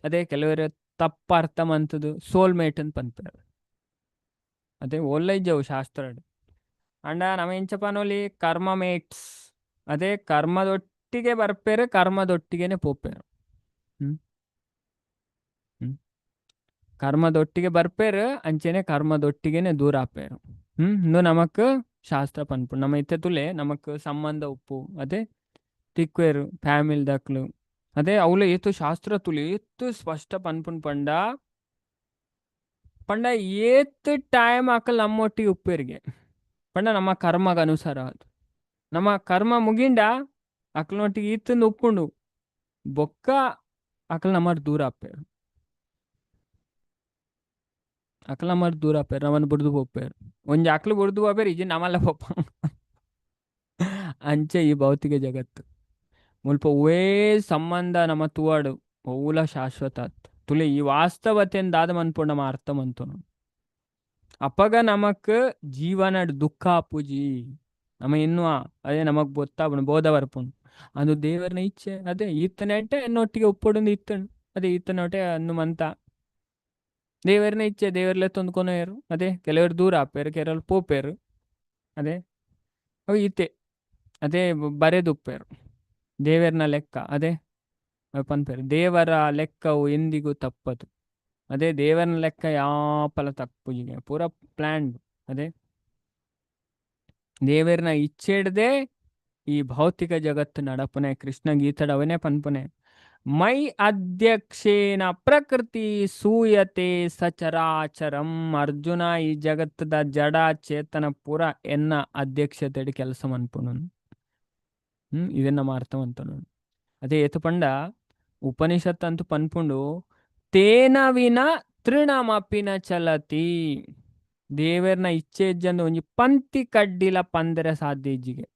ಅದೇ ಕೆಲವರು ತಪ್ಪ ಅರ್ಥ ಮಂತದು ಸೋಲ್ಮೇಟ್ ಅಂತ ಪನ್ಪೇರು. ಅದೇ ಒಳ್ಳೆಜ್ಜವು ಶಾಸ್ತ್ರ ಅಂಡ ನಮ್ಮ ಎಂಚಪನೋಲಿ ಕರ್ಮ ಮೇಟ್ಸ್ ಅದೇ ಕರ್ಮದೊಟ್ಟಿಗೆ ಬರ್ಪೇರು ಕರ್ಮದೊಟ್ಟಿಗೆನೆ ಪೋಪೇರು. ಕರ್ಮದೊಟ್ಟಿಗೆ ಬರ್ಪೇರು ಅಂಚೆನೆ ಕರ್ಮದೊಟ್ಟಿಗೆನೆ ದೂರ ಆಪೇರು. ಇನ್ನು ನಮಕ್ ಶಾಸ್ತ್ರ ಪನ್ಪು ನಮ್ಮ ಇತ್ತೆ ತುಲೆ ನಮಕ್ ಸಂಬಂಧ ಉಪ್ಪು ಅದೇ ತಿಕ್ವೇರು ಫ್ಯಾಮಿಲಿ ದಕ್ಲು ಅದೇ ಅವಳು ಏತು ಶಾಸ್ತ್ರ ತುಲಿ ಏತು ಸ್ಪಷ್ಟ ಪನ್ಪುನ್ ಪಂಡ ಪಂಡ ಏತ್ ಟೈಮ್ ಹಾಕಲ್ ನಮ್ಮೊಟ್ಟಿಗೆ ಉಪ್ಪೇರಿಗೆ ಪಂಡ ನಮ್ಮ ಕರ್ಮಗ ಅನುಸಾರ ಅದು ನಮ್ಮ ಕರ್ಮ ಮುಗಿಂಡ ಅಕ್ಲನೊಟ್ಟಿಗೆ ಈತಂದು ಉಪ್ಪುಂಡು ಬೊಕ್ಕ ಅಕಲ್ ನಮ್ಮರ್ ದೂರ ಆಪೇರು ಅಕಲ್ ನಮ್ಮರ್ ದೂರ ಆಪೇರು ನಮ್ಮನ್ನು ಬುಡ್ದು ಹೋಗ್ಪೇರು ಒಂಜಿ ಅಕ್ಲು ಬುಡ್ದು ಹೋಗ್ಪೇರು ಇಜಿ ನಮ್ಮಲ್ಲ ಪೋಪ ಅಂಚೆ ಈ ಭೌತಿಕ ಜಗತ್ತು ಮುಲ್ಪ ಒವೇ ಸಂಬಂಧ ನಮ್ಮ ತೂವಾಡು ಒವುಲ ಶಾಶ್ವತ ತುಲೆ ಈ ವಾಸ್ತವತೆಯನ್ನು ದಾದ ಮನ್ಪುಂಡು ನಮ್ಮ ಅರ್ಥ ಮಂತು ಅಪ್ಪಗ ನಮಕ್ ಜೀವನ ದುಃಖ ಪೂಜಿ ನಮ್ಮ ಎನ್ನುವ ಅದೇ ನಮಗ್ ಗೊತ್ತಾಪುಂಡು ಬೋಧ ಬರ್ಪುಂಡು ಅದು ದೇವರನ ಇಚ್ಛೆ ಅದೇ ಈತನೆಟ್ಟೆ ಎನ್ನೊಟ್ಟಿಗೆ ಉಪ್ಪುಡುಂದು ಇತ್ತನು ಅದೇ ಈತನೊಟ್ಟೆ ಅನ್ನು ಮಂತ ದೇವರನ ಇಚ್ಛೆ ದೇವರ್ಲೆ ತೊಂದ್ಕೊನೋರು ಅದೇ ಕೆಲವರು ದೂರ ಆಪೇರು ಕೆಲವರು ಪೋಪೇರು ಅದೇ ಅವು ಈತೆ ಅದೇ ಬರೆದುಪ್ಪೇರು ದೇವರನ ಲೆಕ್ಕ ಅದೇ ಪನ್ಪೇರು ದೇವರ ಲೆಕ್ಕವು ಎಂದಿಗೂ ತಪ್ಪದು ಅದೇ ದೇವರನ ಲೆಕ್ಕ ಯಾಪಲ ತಪ್ಪುಜಿಗೆ ಪೂರ ಪ್ಲಾನ್ ಅದೇ ದೇವರನ ಇಚ್ಛೆ ಹಿಡ್ದೆ ಈ ಭೌತಿಕ ಜಗತ್ತು ನಡಪನೆ ಕೃಷ್ಣ ಗೀತಡ ಅವನೇ ಪನ್ಪನೆ ಮೈ ಅಧ್ಯಕ್ಷೇನ ಪ್ರಕೃತಿ ಸೂಯತೆ ಸಚರಾಚರಂ ಅರ್ಜುನ ಈ ಜಗತ್ತದ ಜಡ ಚೇತನ ಪೂರ ಎನ್ನ ಅಧ್ಯಕ್ಷತೆಡಿ ಕೆಲಸ ಮನ್ಪುನು ಇದನ್ನ ನಮ್ಮ ಅರ್ಥವಂತ ನೋಡು ಅದೇ ಏತು ಪಂಡ ಉಪನಿಷತ್ ಅಂತೂ ಪನ್ಪುಂಡು ತೇನವಿನ ತೃಣಮಪಿನ ಚಲತಿ ದೇವರನ ಇಚ್ಛೆ ಇಜ್ಜಂದು ಒಂಜಿ ಪಂತಿ ಕಡ್ಡಿಲ ಪಂದರ ಸಾಧ್ಯ ಇಜ್ಜಿಗೆ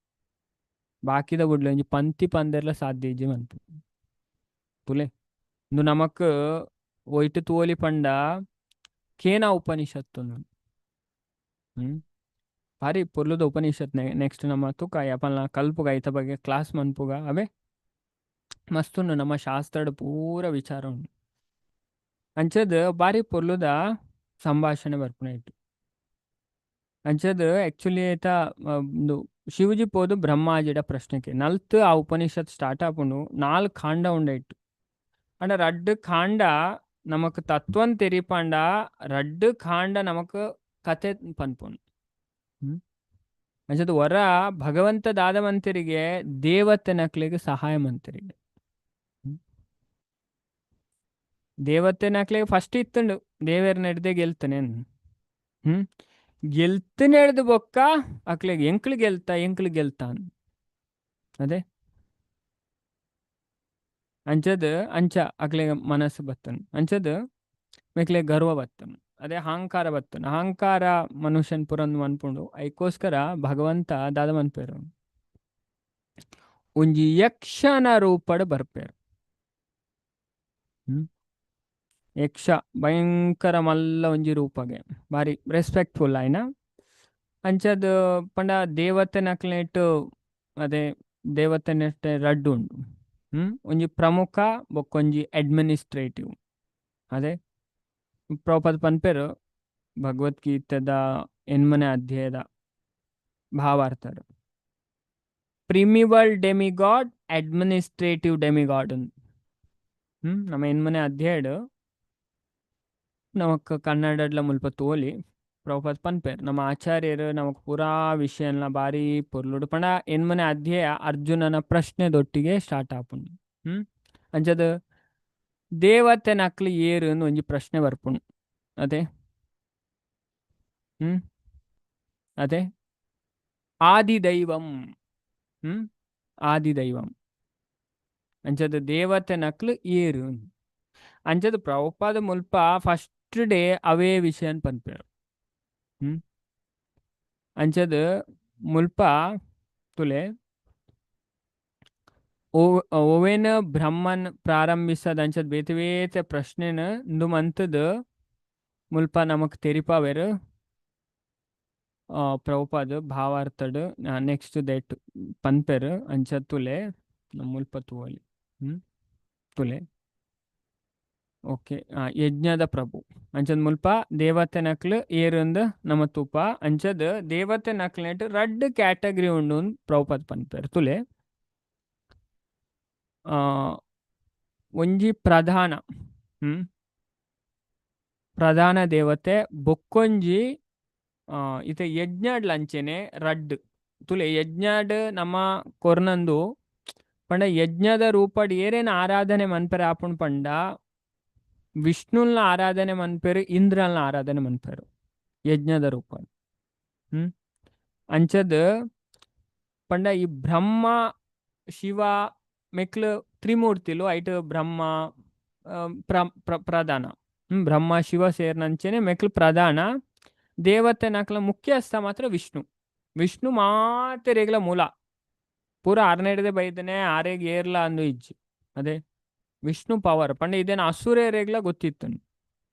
ಬಾಕಿದ ಗುಡ್ಲ ಒಂಜಿ ಪಂತಿ ಪಂದರ್ಲ ಸಾಧ್ಯ ಇಜ್ಜಿ ಮನ್ಪು ತುಲೆ ಇಂದು ನಮಕ್ ಒಯ್ಟು ತೋಲಿ ಪಂಡ ಕೇನ ಉಪನಿಷತ್ತು ಭಾರಿ ಪೊರ್ಲುದ ಉಪನಿಷತ್ ನೆಕ್ಸ್ಟ್ ನಮ್ಮ ತುಕ ಯಾಪನ ಕಲ್ಪುಗ ಐತ ಬಗ್ಗೆ ಕ್ಲಾಸ್ ಮನ್ಪುಗ ಅವೇ ಮಸ್ತುಂಡು ನಮ್ಮ ಶಾಸ್ತ್ರದ ಪೂರ ವಿಚಾರ ಉಂಡು ಅಂಚದ ಬಾರಿ ಪೊರ್ಲುದ ಸಂಭಾಷಣೆ ಬರ್ಪುನ ಇಟ್ಟು ಅಂಚದ ಆಕ್ಚುಲಿ ಐತ ಶಿವಜಿ ಪೋದು ಬ್ರಹ್ಮಾಜಿಡ ಪ್ರಶ್ನೆಗೆ ನಲ್ತ್ ಆ ಉಪನಿಷತ್ ಸ್ಟಾರ್ಟ್ ಆಪುಂಡು 4 ಖಾಂಡ ಉಂಡ ಇಟ್ಟು ಅಂಡ 2 ಖಾಂಡ ನಮಕ್ ತತ್ವನ್ ತೆರಿಪಂಡ 2 ಖಾಂಡ ನಮಕ್ ಕತೆ ಪನ್ಪುಂಡು ಅಂಚದ ವರ ಭಗವಂತ ದಾದ ಮಂತರಿಗೆ ದೇವತೆ ನಕ್ಲಿಗೆ ಸಹಾಯ ಮಂತರಿಗೆ ದೇವತೆ ನಕ್ಲಿಗೆ ಫಸ್ಟ್ ಇತ್ತುಂಡು ದೇವರ ನಡೆದೇ ಗೆಲ್ತಾನೆ ಗೆಲ್ತನೆ ಹಿಡ್ದು ಬೊಕ್ಕ ಅಕ್ಲಿಗೆ ಎಂಕ್ಳು ಗೆಲ್ತಾ ಅದೇ ಅಂಚದ ಅಂಚ ಅಕ್ಲೆ ಮನಸ್ಸು ಬತ್ತನು ಅಂಚದ ಮೇಕ್ಲೆ ಗರ್ವ ಬತ್ತನು ಅದೇ ಅಹಂಕಾರ ಬತ್ತನು ಅಹಂಕಾರ ಮನುಷ್ಯನ್ ಪುರಂದು ಮನ್ಪುಂಡು ಐಕೋಸ್ಕರ ಭಗವಂತ ದಾದ ಮನ್ಪೇರು ಒಂಜಿ ಯಕ್ಷನ ರೂಪಡ್ ಬರ್ಪೇರು. ಯಕ್ಷ ಭಯಂಕರ ಮಲ್ಲ ಒಂಜಿ ರೂಪಗೆ ಬಾರಿ ರೆಸ್ಪೆಕ್ಟ್ಫುಲ್ ಆಯ್ನ ಅಂಚದ ಪಂಡ ದೇವತೆ ನಕ್ಲೆಟ್ ಅದೇ ದೇವತೆ ನೆಟ್ ರಡ್ಡು ಉಂಡು. ಒಂಜಿ ಪ್ರಮುಖ ಬೊಕ್ಕೊಂಜಿ ಅಡ್ಮಿನಿಸ್ಟ್ರೇಟಿವ್ ಅದೇ ಪ್ರಭುಪಾದ ಪನ್ಪೇರು ಭಗವದ್ಗೀತೆದ 8ನೇ ಅಧ್ಯಾಯದ ಭಾವಾರ್ಥಡ್ ಪ್ರಿಮಿವಲ್ ಡೆಮಿಗಾಡ್ ಅಡ್ಮಿನಿಸ್ಟ್ರೇಟಿವ್ ಡೆಮಿಗಾಡ್ ಅಂತ ನಮ್ಮ 8ನೇ ಅಧ್ಯಾಯಡ್ ನಮಕ್ ಕನ್ನಡಡ್ಲ ಮುಲ್ಪ ತೋಲಿ ಪ್ರಭುಪಾದ ಪನ್ಪೇರ್ ನಮ್ಮ ಆಚಾರ್ಯರು ನಮಕ್ ಪೂರಾ ವಿಷಯನ ಬಾರಿ ಪೊರ್ಲುಡು ಪಂಡ 8ನೇ ಅಧ್ಯಾಯ ಅರ್ಜುನನ ಪ್ರಶ್ನೆದೊಟ್ಟಿಗೆ ಸ್ಟಾರ್ಟ್ ಆಪುಂಡು. ಅಂಚದ ದೇವತೆ ನಕ್ಲು ಏರು ಒಂಜಿ ಪ್ರಶ್ನೆ ಬರ್ಪುಂಡು ಅದೇ ಅದೇ ಆದಿದೈವಂ ಆದಿದೈವಂ ಅಂಚದ ದೇವತೆ ನಕ್ಲು ಏರು ಅಂಚದ ಪ್ರಭುಪಾದ ಮುಲ್ಪ ಫಸ್ಟ್ ಡೇ ಅವೇ ವಿಷಯನ್ ಪನ್ಪೇರು. ಅಂಚದ ಮುಲ್ಪ ತುಲೆ ಓವೇನ ಬ್ರಹ್ಮನ್ ಪ್ರಾರಂಭಿಸದ ಅಂಚದ ಬೇತೆ ಬೇತೆ ಪ್ರಶ್ನೆನ ಮಂತದ ಮುಲ್ಪ ನಮಕ್ ತೆರಿಪಾವೆರು ಪ್ರಭುಪಾದ ಭಾವಾರ್ಥಡ್ ನೆಕ್ಸ್ಟ್ ದಟ್ ಪನ್ಪೇರು ಅಂಚದ ತುಲೆ ಮುಲ್ಪ ತೂವಲಿ ತುಲೆ ಓಕೆ ಯಜ್ಞದ ಪ್ರಭು ಅಂಚದ ಮುಲ್ಪ ದೇವತೆ ನಕ್ಲು ಏರಂದ ನಮ್ಮ ತೂಪ ಅಂಚದ ದೇವತೆ ನಕ್ಲೆಟ್ ರಡ್ ಕ್ಯಾಟಗರಿ ಉಂಡು ಪ್ರಭುಪಾದ ಪನ್ಪೇರು ತುಲೆ ಒಂಜಿ ಪ್ರಧಾನ ಪ್ರಧಾನ ದೇವತೆ ಬೊಕ್ಕೊಂಜಿ ಇತ ಯಜ್ಞಡ್ ಅಂಚೆನೆ ರಡ್ ತುಲೆ ಯಜ್ಞಡ್ ನಮ್ಮ ಕೊರ್ನಂದು ಪಂಡ ಯಜ್ಞದ ರೂಪಡ್ ಏರೇನ ಆರಾಧನೆ ಮನ್ಪೇರು ಆಪುಂಡು ಪಂಡ ವಿಷ್ಣುಲ್ನ ಆರಾಧನೆ ಮನ್ಪೇರು ಇಂದ್ರಲ್ನ ಆರಾಧನೆ ಮನ್ಪೇರು ಯಜ್ಞದ ರೂಪ. ಅಂಚದ ಪಂಡ ಈ ಬ್ರಹ್ಮ ಶಿವ ಮೆಕ್ಲು ತ್ರಿಮೂರ್ತಿಲು ಐಟ್ ಬ್ರಹ್ಮ ಪ್ರಧಾನ ಬ್ರಹ್ಮ ಶಿವ ಸೇರ್ನಂಚೆನೆ ಮೆಕ್ಲು ಪ್ರಧಾನ ದೇವತೆ ನಕ್ಲ ಮುಖ್ಯಸ್ಥ ಮಾತ್ರ ವಿಷ್ಣು. ವಿಷ್ಣು ಮಾತ್ರ ರೇಗ್ಲ ಮೂಲ ಪೂರ 6 ಬೈದನೆ 6 ಏರ್ಲ ಅಂದು ಇಜ್ಜಿ ಅದೇ ವಿಷ್ಣು ಪವರ್ ಪಂಡ ಇದೇನು ಅಸುರೇರೆಗ್ಲ ಗೊತ್ತಿತ್ತು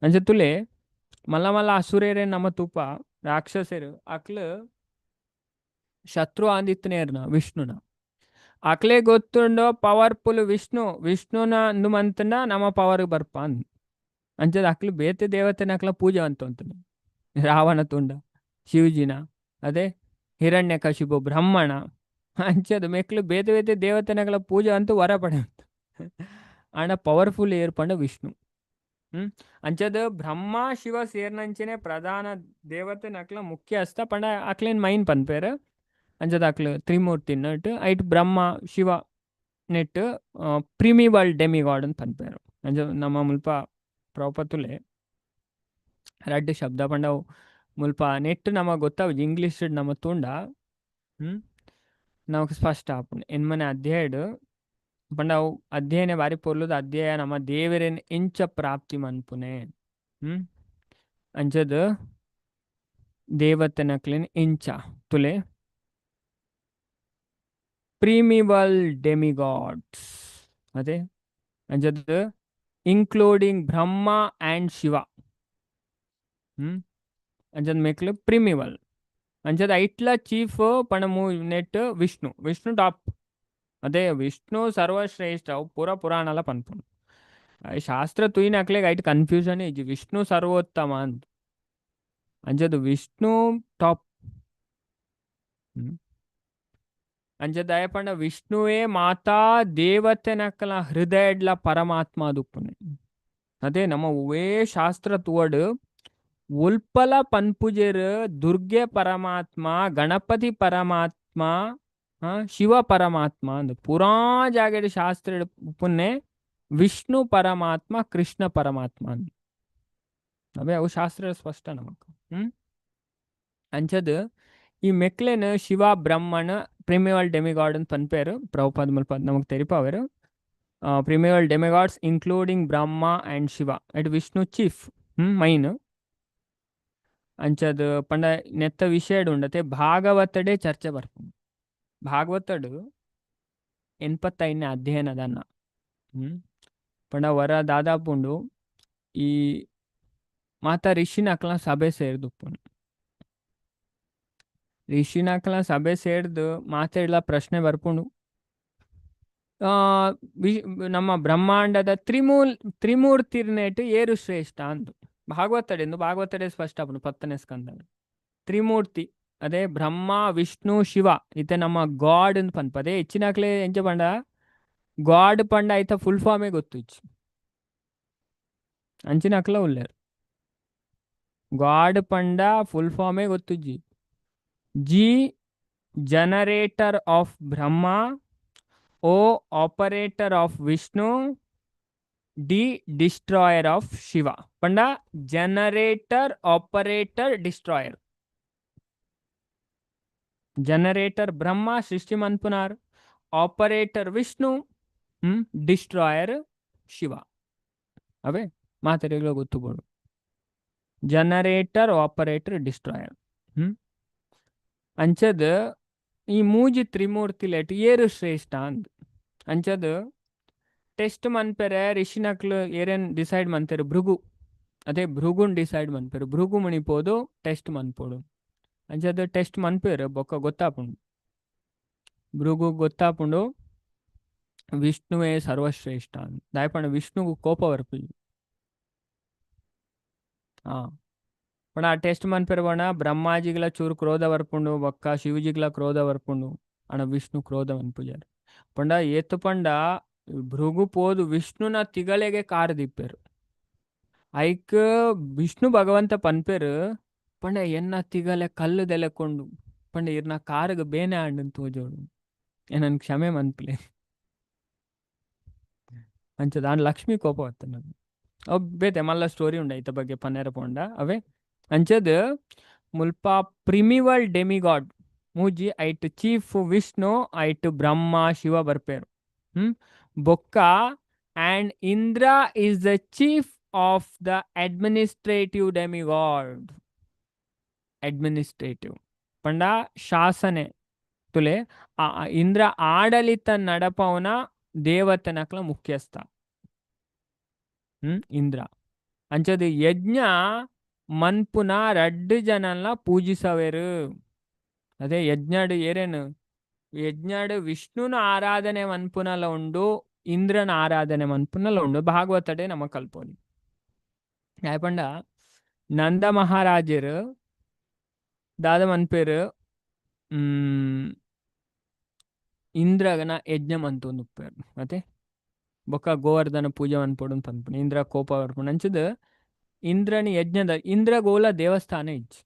ಅಂಚತುಲೆ ಮಲ್ಲ ಮಲ್ಲ ಅಸುರೇರೆ ನಮ್ಮ ತೂಪ ರಾಕ್ಷಸರು ಅಕ್ಲು ಶತ್ರು ಆಂದಿತ್ತನೇರ್ನ ವಿಷ್ಣುನ ಅಕ್ಲೆ ಗೊತ್ತುಂಡೋ ಪವರ್ಫುಲ್ ವಿಷ್ಣುನ ಅಂದು ಮಂತಂಡ ನಮ್ಮ ಪವರ್ ಬರ್ಪ ಅಂದ್ ಅಂಚದ ಅಕ್ಲು ಬೇತೆ ದೇವತೆನ ಅಕ್ಲ ಪೂಜೆ ಅಂತ ರಾವಣ ತುಂಡ ಶಿವಜಿನ ಅದೇ ಹಿರಣ್ಯಕಶಿಪು ಬ್ರಹ್ಮಣ ಅಂಚದ ಮೆಕ್ಲು ಬೇತೆ ಬೇತೆ ದೇವತೆನಗಳ ಪೂಜೆ ಅಂತೂ ವರ ಪಡೆ ಆಂಡ ಪವರ್ಫುಲ್ ಏರ್ಪಂಡ ವಿಷ್ಣು. ಅಂಚದ ಬ್ರಹ್ಮ ಶಿವ ಸೇರ್ನಂಚೆನೆ ಪ್ರಧಾನ ದೇವತೆ ನಕ್ಲ ಮುಖ್ಯಸ್ಥ ಪಂಡ ಅಕ್ಲೇನ್ ಮೈನ್ ಪನ್ಪೇರು ಅಂಚದ ಅಕ್ಲು ತ್ರಿಮೂರ್ತಿ ನಟ್ ಐಟ್ ಬ್ರಹ್ಮ ಶಿವ ನೆಟ್ ಪ್ರಿಮಿವಲ್ ಡೆಮಿಗಾಡ್ ಅಂತ ಪನ್ಪೇರು. ಅಂಚ ನಮ್ಮ ಮುಲ್ಪ ಪ್ರಭುಪತುಲೆ ರಡ್ಡು ಶಬ್ದ ಪಂಡವು ಮುಲ್ಪ ನೆಟ್ ನಮಗೆ ಗೊತ್ತಾವು ಇಂಗ್ಲೀಷ್ ನಮ್ಮ ತುಂಡ ನಮಗೆ ಸ್ಪಷ್ಟ ಆಪುಂಡು 8ನೇ ಅಧ್ಯಾಯಡ್ ಪಂಡ ಅವು ಅಧ್ಯಯನ ಬಾರಿ ಪೊರ್ಲುದ ಅಧ್ಯಾಯ ನಮ್ಮ ದೇವರೇನ್ ಎಂಚ ಪ್ರಾಪ್ತಿ ಮನ್ಪುನೆ ಅಂಚದ ದೇವತೆ ನಕ್ಲೇನ್ ಎಂಚ ತುಲೆ ಪ್ರಿಮಿವಲ್ ಡೆಮಿಗಾಡ್ಸ್ ಅದೇ ಅಂಚದ ಇನ್ಕ್ಲೂಡಿಂಗ್ ಬ್ರಹ್ಮ ಆ್ಯಂಡ್ ಶಿವ ಅಂಚದ ಮೆಕ್ಲು ಪ್ರಿಮಿವಲ್ ಅಂಚದ ಐಟ್ಲ ಚೀಫ್ ಪಂಡ ನೆಟ್ ವಿಷ್ಣು ಟಾಪ್ ಅದೇ ವಿಷ್ಣು ಸರ್ವಶ್ರೇಷ್ಠ ಅವು ಪೂರ ಪುರಾಣಲ ಪನ್ಪುಂಡು ಶಾಸ್ತ್ರ ತುಯಿನ ಅಕ್ಲೆಗ್ ಐಟ್ ಕನ್ಫ್ಯೂಷನ್ ಇಜ್ಜಿ ವಿಷ್ಣು ಸರ್ವೋತ್ತಮ ಅಂತ ಅಂಚದ ವಿಷ್ಣು ಟಾಪ್ ಅಂಚದ ಪಂಡ ವಿಷ್ಣುವೇ ಮಾತಾ ದೇವತೆ ನಕ್ಕಲ ಹೃದಯಡ್ಲ ಪರಮಾತ್ಮ ದುಪ್ಪುನೆ ಅದೇ ನಮ್ಮ ಉವೇ ಶಾಸ್ತ್ರ ತುವಡ್ ಉಲ್ಪಲ ಪನ್ಪುಜೆರ್ ದುರ್ಗೆ ಪರಮಾತ್ಮ ಗಣಪತಿ ಪರಮಾತ್ಮ ಶಿವ ಪರಮಾತ್ಮ ಅಂದ್ ಪುರಾ ಜಾಗಡ್ ಶಾಸ್ತ್ರ ಉಪ್ಪುನ್ನೆ ವಿಷ್ಣು ಪರಮಾತ್ಮ ಕೃಷ್ಣ ಪರಮಾತ್ಮ ಅಂದ್ ಅವೇ ಅವು ಶಾಸ್ತ್ರ ಸ್ಪಷ್ಟ ನಮಕ್ ಅಂಚದ ಈ ಮೆಕ್ಲೆನ್ ಶಿವ ಬ್ರಹ್ಮಣ ಪ್ರಿಮಿವಲ್ ಡೆಮಿಗಾಡ್ ಅಂತ ಪನ್ಪೇರು ಪ್ರಭುಪಾದ ಮುಲ್ಪ ನಮಗ್ ತೆರಿಪಾವೇರು primeval demigods including Brahma and Shiva at Vishnu chief main ಅಂಚದು ಪಂಡ ನೆತ್ತ ವಿಷಯಡು ಉಂಡತೆ ಭಾಗವತಡೆ ಚರ್ಚೆ ಬರ್ಪುಂಡು ಭಾಗವತಡು 85ನೇ ಅಧ್ಯಯನದನ್ನ ಪಂಡ ವರ ದಾದಾಪುಂಡು ಈ ಮಾತ ಋಷಿನಕ್ಲ ಸಭೆ ಸೇರ್ದುಪ್ಪುಂಡು ಋಷಿನಕ್ಲ ಸಭೆ ಸೇರ್ದು ಮಾತಾಡ್ಲ ಪ್ರಶ್ನೆ ಬರ್ಪುಂಡು ನಮ್ಮ ಬ್ರಹ್ಮಾಂಡದ ತ್ರಿಮೂರ್ತಿರ್ನೇಟ್ ಏರು ಶ್ರೇಷ್ಠ ಅಂದು ಭಾಗವತಡೆ ಸ್ಪಷ್ಟ ಆಪುಂಡು 10ನೇ ಸ್ಕಂದ ತ್ರಿಮೂರ್ತಿ ಅದೇ ಬ್ರಹ್ಮ ವಿಷ್ಣು ಶಿವ ಇತ್ತೆ ನಮ್ಮ ಗಾಡ್ ಅಂತ ಪನ್ಪದೆ ಹೆಚ್ಚಿನಕ್ಲೆ ಎಂಚ ಪಂಡ ಗಾಡ್ ಪಂಡ ಐತ ಫುಲ್ ಫಾರ್ಮೇ ಗೊತ್ತು ಇಚ್ಚು ಅಂಚಿನಕ್ಲ ಉಲ್ಲೇರು ಗಾಡ್ ಪಂಡ ಫುಲ್ ಫಾರ್ಮೇ ಗೊತ್ತುಜ್ಜಿ G generator of Brahma O operator of Vishnu D destroyer of Shiva ಪಂಡ generator operator destroyer generator Brahma ಸೃಷ್ಟಿ ಮನ್ಪುನಾರ್ ಆಪರೇಟರ್ ವಿಷ್ಣು ಡಿಸ್ಟ್ರಾಯರ್ ಶಿವ ಅವೇ ಮಾತಾಡಿಗಳು ಗೊತ್ತುಬೋಡು ಜನರೇಟರ್ ಆಪರೇಟರ್ ಡಿಸ್ಟ್ರಾಯರ್ ಅಂಚದ ಈ ಮೂಜಿ ತ್ರಿಮೂರ್ತಿಲೇಟ್ ಏರು ಶ್ರೇಷ್ಠ ಅಂದ್ ಅಂಚದ ಟೆಸ್ಟ್ ಮನ್ಪೆರೆ ರಿಷಿನಕ್ಲು ಏರೇನ್ ಡಿಸೈಡ್ ಮನ್ಪೆರು ಭೃಗು ಅದೇ ಭೃಗುನ್ ಡಿಸೈಡ್ ಮನ್ಪೆರು ಭೃಗು ಮಣಿಪೋದು ಟೆಸ್ಟ್ ಮನ್ಪೋಡು ಅಂಚದ ಟೆಸ್ಟ್ ಮನ್ಪೇರು ಬೊಕ್ಕ ಗೊತ್ತಾಪುಂಡು ಭೃಗು ಗೊತ್ತಾಪುಂಡು ವಿಷ್ಣುವೇ ಸರ್ವಶ್ರೇಷ್ಠ ಅಂದ್ ದಾಯಪಂಡ ವಿಷ್ಣುಗು ಕೋಪ ಬರ್ಪಿ ಪಣ ಆ ಟೆಸ್ಟ್ ಮನ್ಪೆರು ಬಣ್ಣ ಬ್ರಹ್ಮಾಜಿಗಳ ಚೂರು ಕ್ರೋಧ ಬರ್ಪುಂಡು ಬೊಕ್ಕ ಶಿವಜಿಗಳ ಕ್ರೋಧ ಬರ್ಪುಂಡು ಅಣ ವಿಷ್ಣು ಕ್ರೋಧ ಮನ್ಪುಜಾರು ಪಂಡ ಏತು ಪಂಡ ಭೃಗು ಪೋದು ವಿಷ್ಣುನ ತಿಗಲೆಗೆ ಕಾರ್ ದಿಪ್ಪೇರು ಐಕ್ ವಿಷ್ಣು ಭಗವಂತ ಪನ್ಪೇರು ಪಂಡ ಎನ್ನ ತಿಗಲೆ ಕಲ್ಲು ದೆಲೆಕೊಂಡು ಪಂಡ ಇರ್ನ ಕಾರ್ಗ ಬೇನೆ ಆಂಡನ್ ತೋಜೋಡು ಏನನ್ ಕ್ಷಮೆ ಮನ್ಪ್ಲೆ ಅಂಚದ ಆನ್ ಲಕ್ಷ್ಮಿ ಕೋಪ ಬತ್ತ ನಾನು ಅವ್ ಬೇತೆ ಮಲ್ಲ ಸ್ಟೋರಿ ಉಂಡ ಐತ ಬಗ್ಗೆ ಪನ್ನೆರ ಪೋಂಡ ಅವೇ ಅಂಚದ ಮುಲ್ಪ ಪ್ರಿಮಿವಲ್ ಡೆಮಿಗಾಡ್ ಮೂಜಿ ಐಟ್ ಚೀಫ್ ವಿಷ್ಣು ಐಟ್ ಬ್ರಹ್ಮ ಶಿವ ಬರ್ಪೇರು ಬೊಕ್ಕ and Indra is the chief of the administrative demigod administrative ಪಂಡ ಶಾಸನೆ ತುಲೆ ಇಂದ್ರ ಆಡಳಿತ ನಡಪವನ ದೇವತನಕ್ಲ ಮುಖ್ಯಸ್ಥ ಇಂದ್ರ ಅಂಚದು ಯಜ್ಞ ಮನ್ಪುನ ರಡ್ಡು ಜನಲ್ಲ ಪೂಜಿಸವೇರು ಅದೇ ಯಜ್ಞಡು ಏರೇನು ಯಜ್ಞಡು ವಿಷ್ಣುನ ಆರಾಧನೆ ಮನ್ಪುನಲ್ಲ ಉಂಡು ಇಂದ್ರನ ಆರಾಧನೆ ಮನ್ಪುನಲ್ಲ ಉಂಡು ಭಾಗವತಡೆ ನಮ್ಮ ಕಲ್ಪೋನಿ ಯಾಪಂಡ ನಂದ ಮಹಾರಾಜರು ದಾದ ಮನ್ಪೇರು ಇಂದ್ರಗನ ಯಜ್ಞ ಮಂತೊಂದು ಉಪ್ಪೇರು ಮತ್ತೆ ಬೊಕ್ಕ ಗೋವರ್ಧನ ಪೂಜೆ ಮನ್ಪೊಡು ಪನ್ಪುಣ ಇಂದ್ರ ಕೋಪ ಬರ್ಪುಣ ಅಂಚದ ಇಂದ್ರನಿ ಯಜ್ಞದ ಇಂದ್ರ ಗೋಲ ದೇವಸ್ಥಾನ ಇಜ್ಜಿ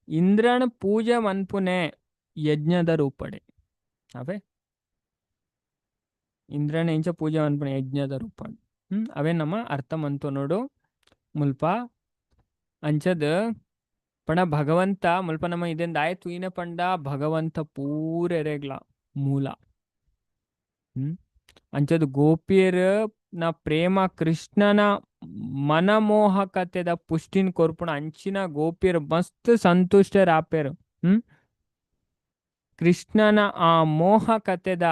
ಇಂದ್ರನ ಪೂಜೆ ಮನ್ಪುನೆ ಯಜ್ಞದ ರೂಪಡೆ ಅವೇ ಇಂದ್ರನ ಇಂಚ ಪೂಜೆ ಮನ್ಪುನೆ ಯಜ್ಞದ ರೂಪಡೆ ಅವೇ ನಮ್ಮ ಅರ್ಥ ಮಂತು ನೋಡು ಮುಲ್ಪ ಅಂಚದ ಪಂಡ ಭಗವಂತ ಮುಲ್ಪ ನಮ್ಮ ಇದೆಂದ ಆಯ್ತು ಈನ ಪಂಡ ಭಗವಂತ ಪೂರೆರೆಗ್ಲ ಮೂಲ ಅಂಚದು ಗೋಪಿಯರ ನ ಪ್ರೇಮ ಕೃಷ್ಣನ ಮನಮೋಹಕತೆದ ಪುಷ್ಟಿನ್ ಕೊರ್ಪುಣ ಅಂಚಿನ ಗೋಪಿಯರು ಮಸ್ತ್ ಸಂತುಷ್ಟರಾಪೇರು ಕೃಷ್ಣನ ಆ ಮೋಹಕತೆದ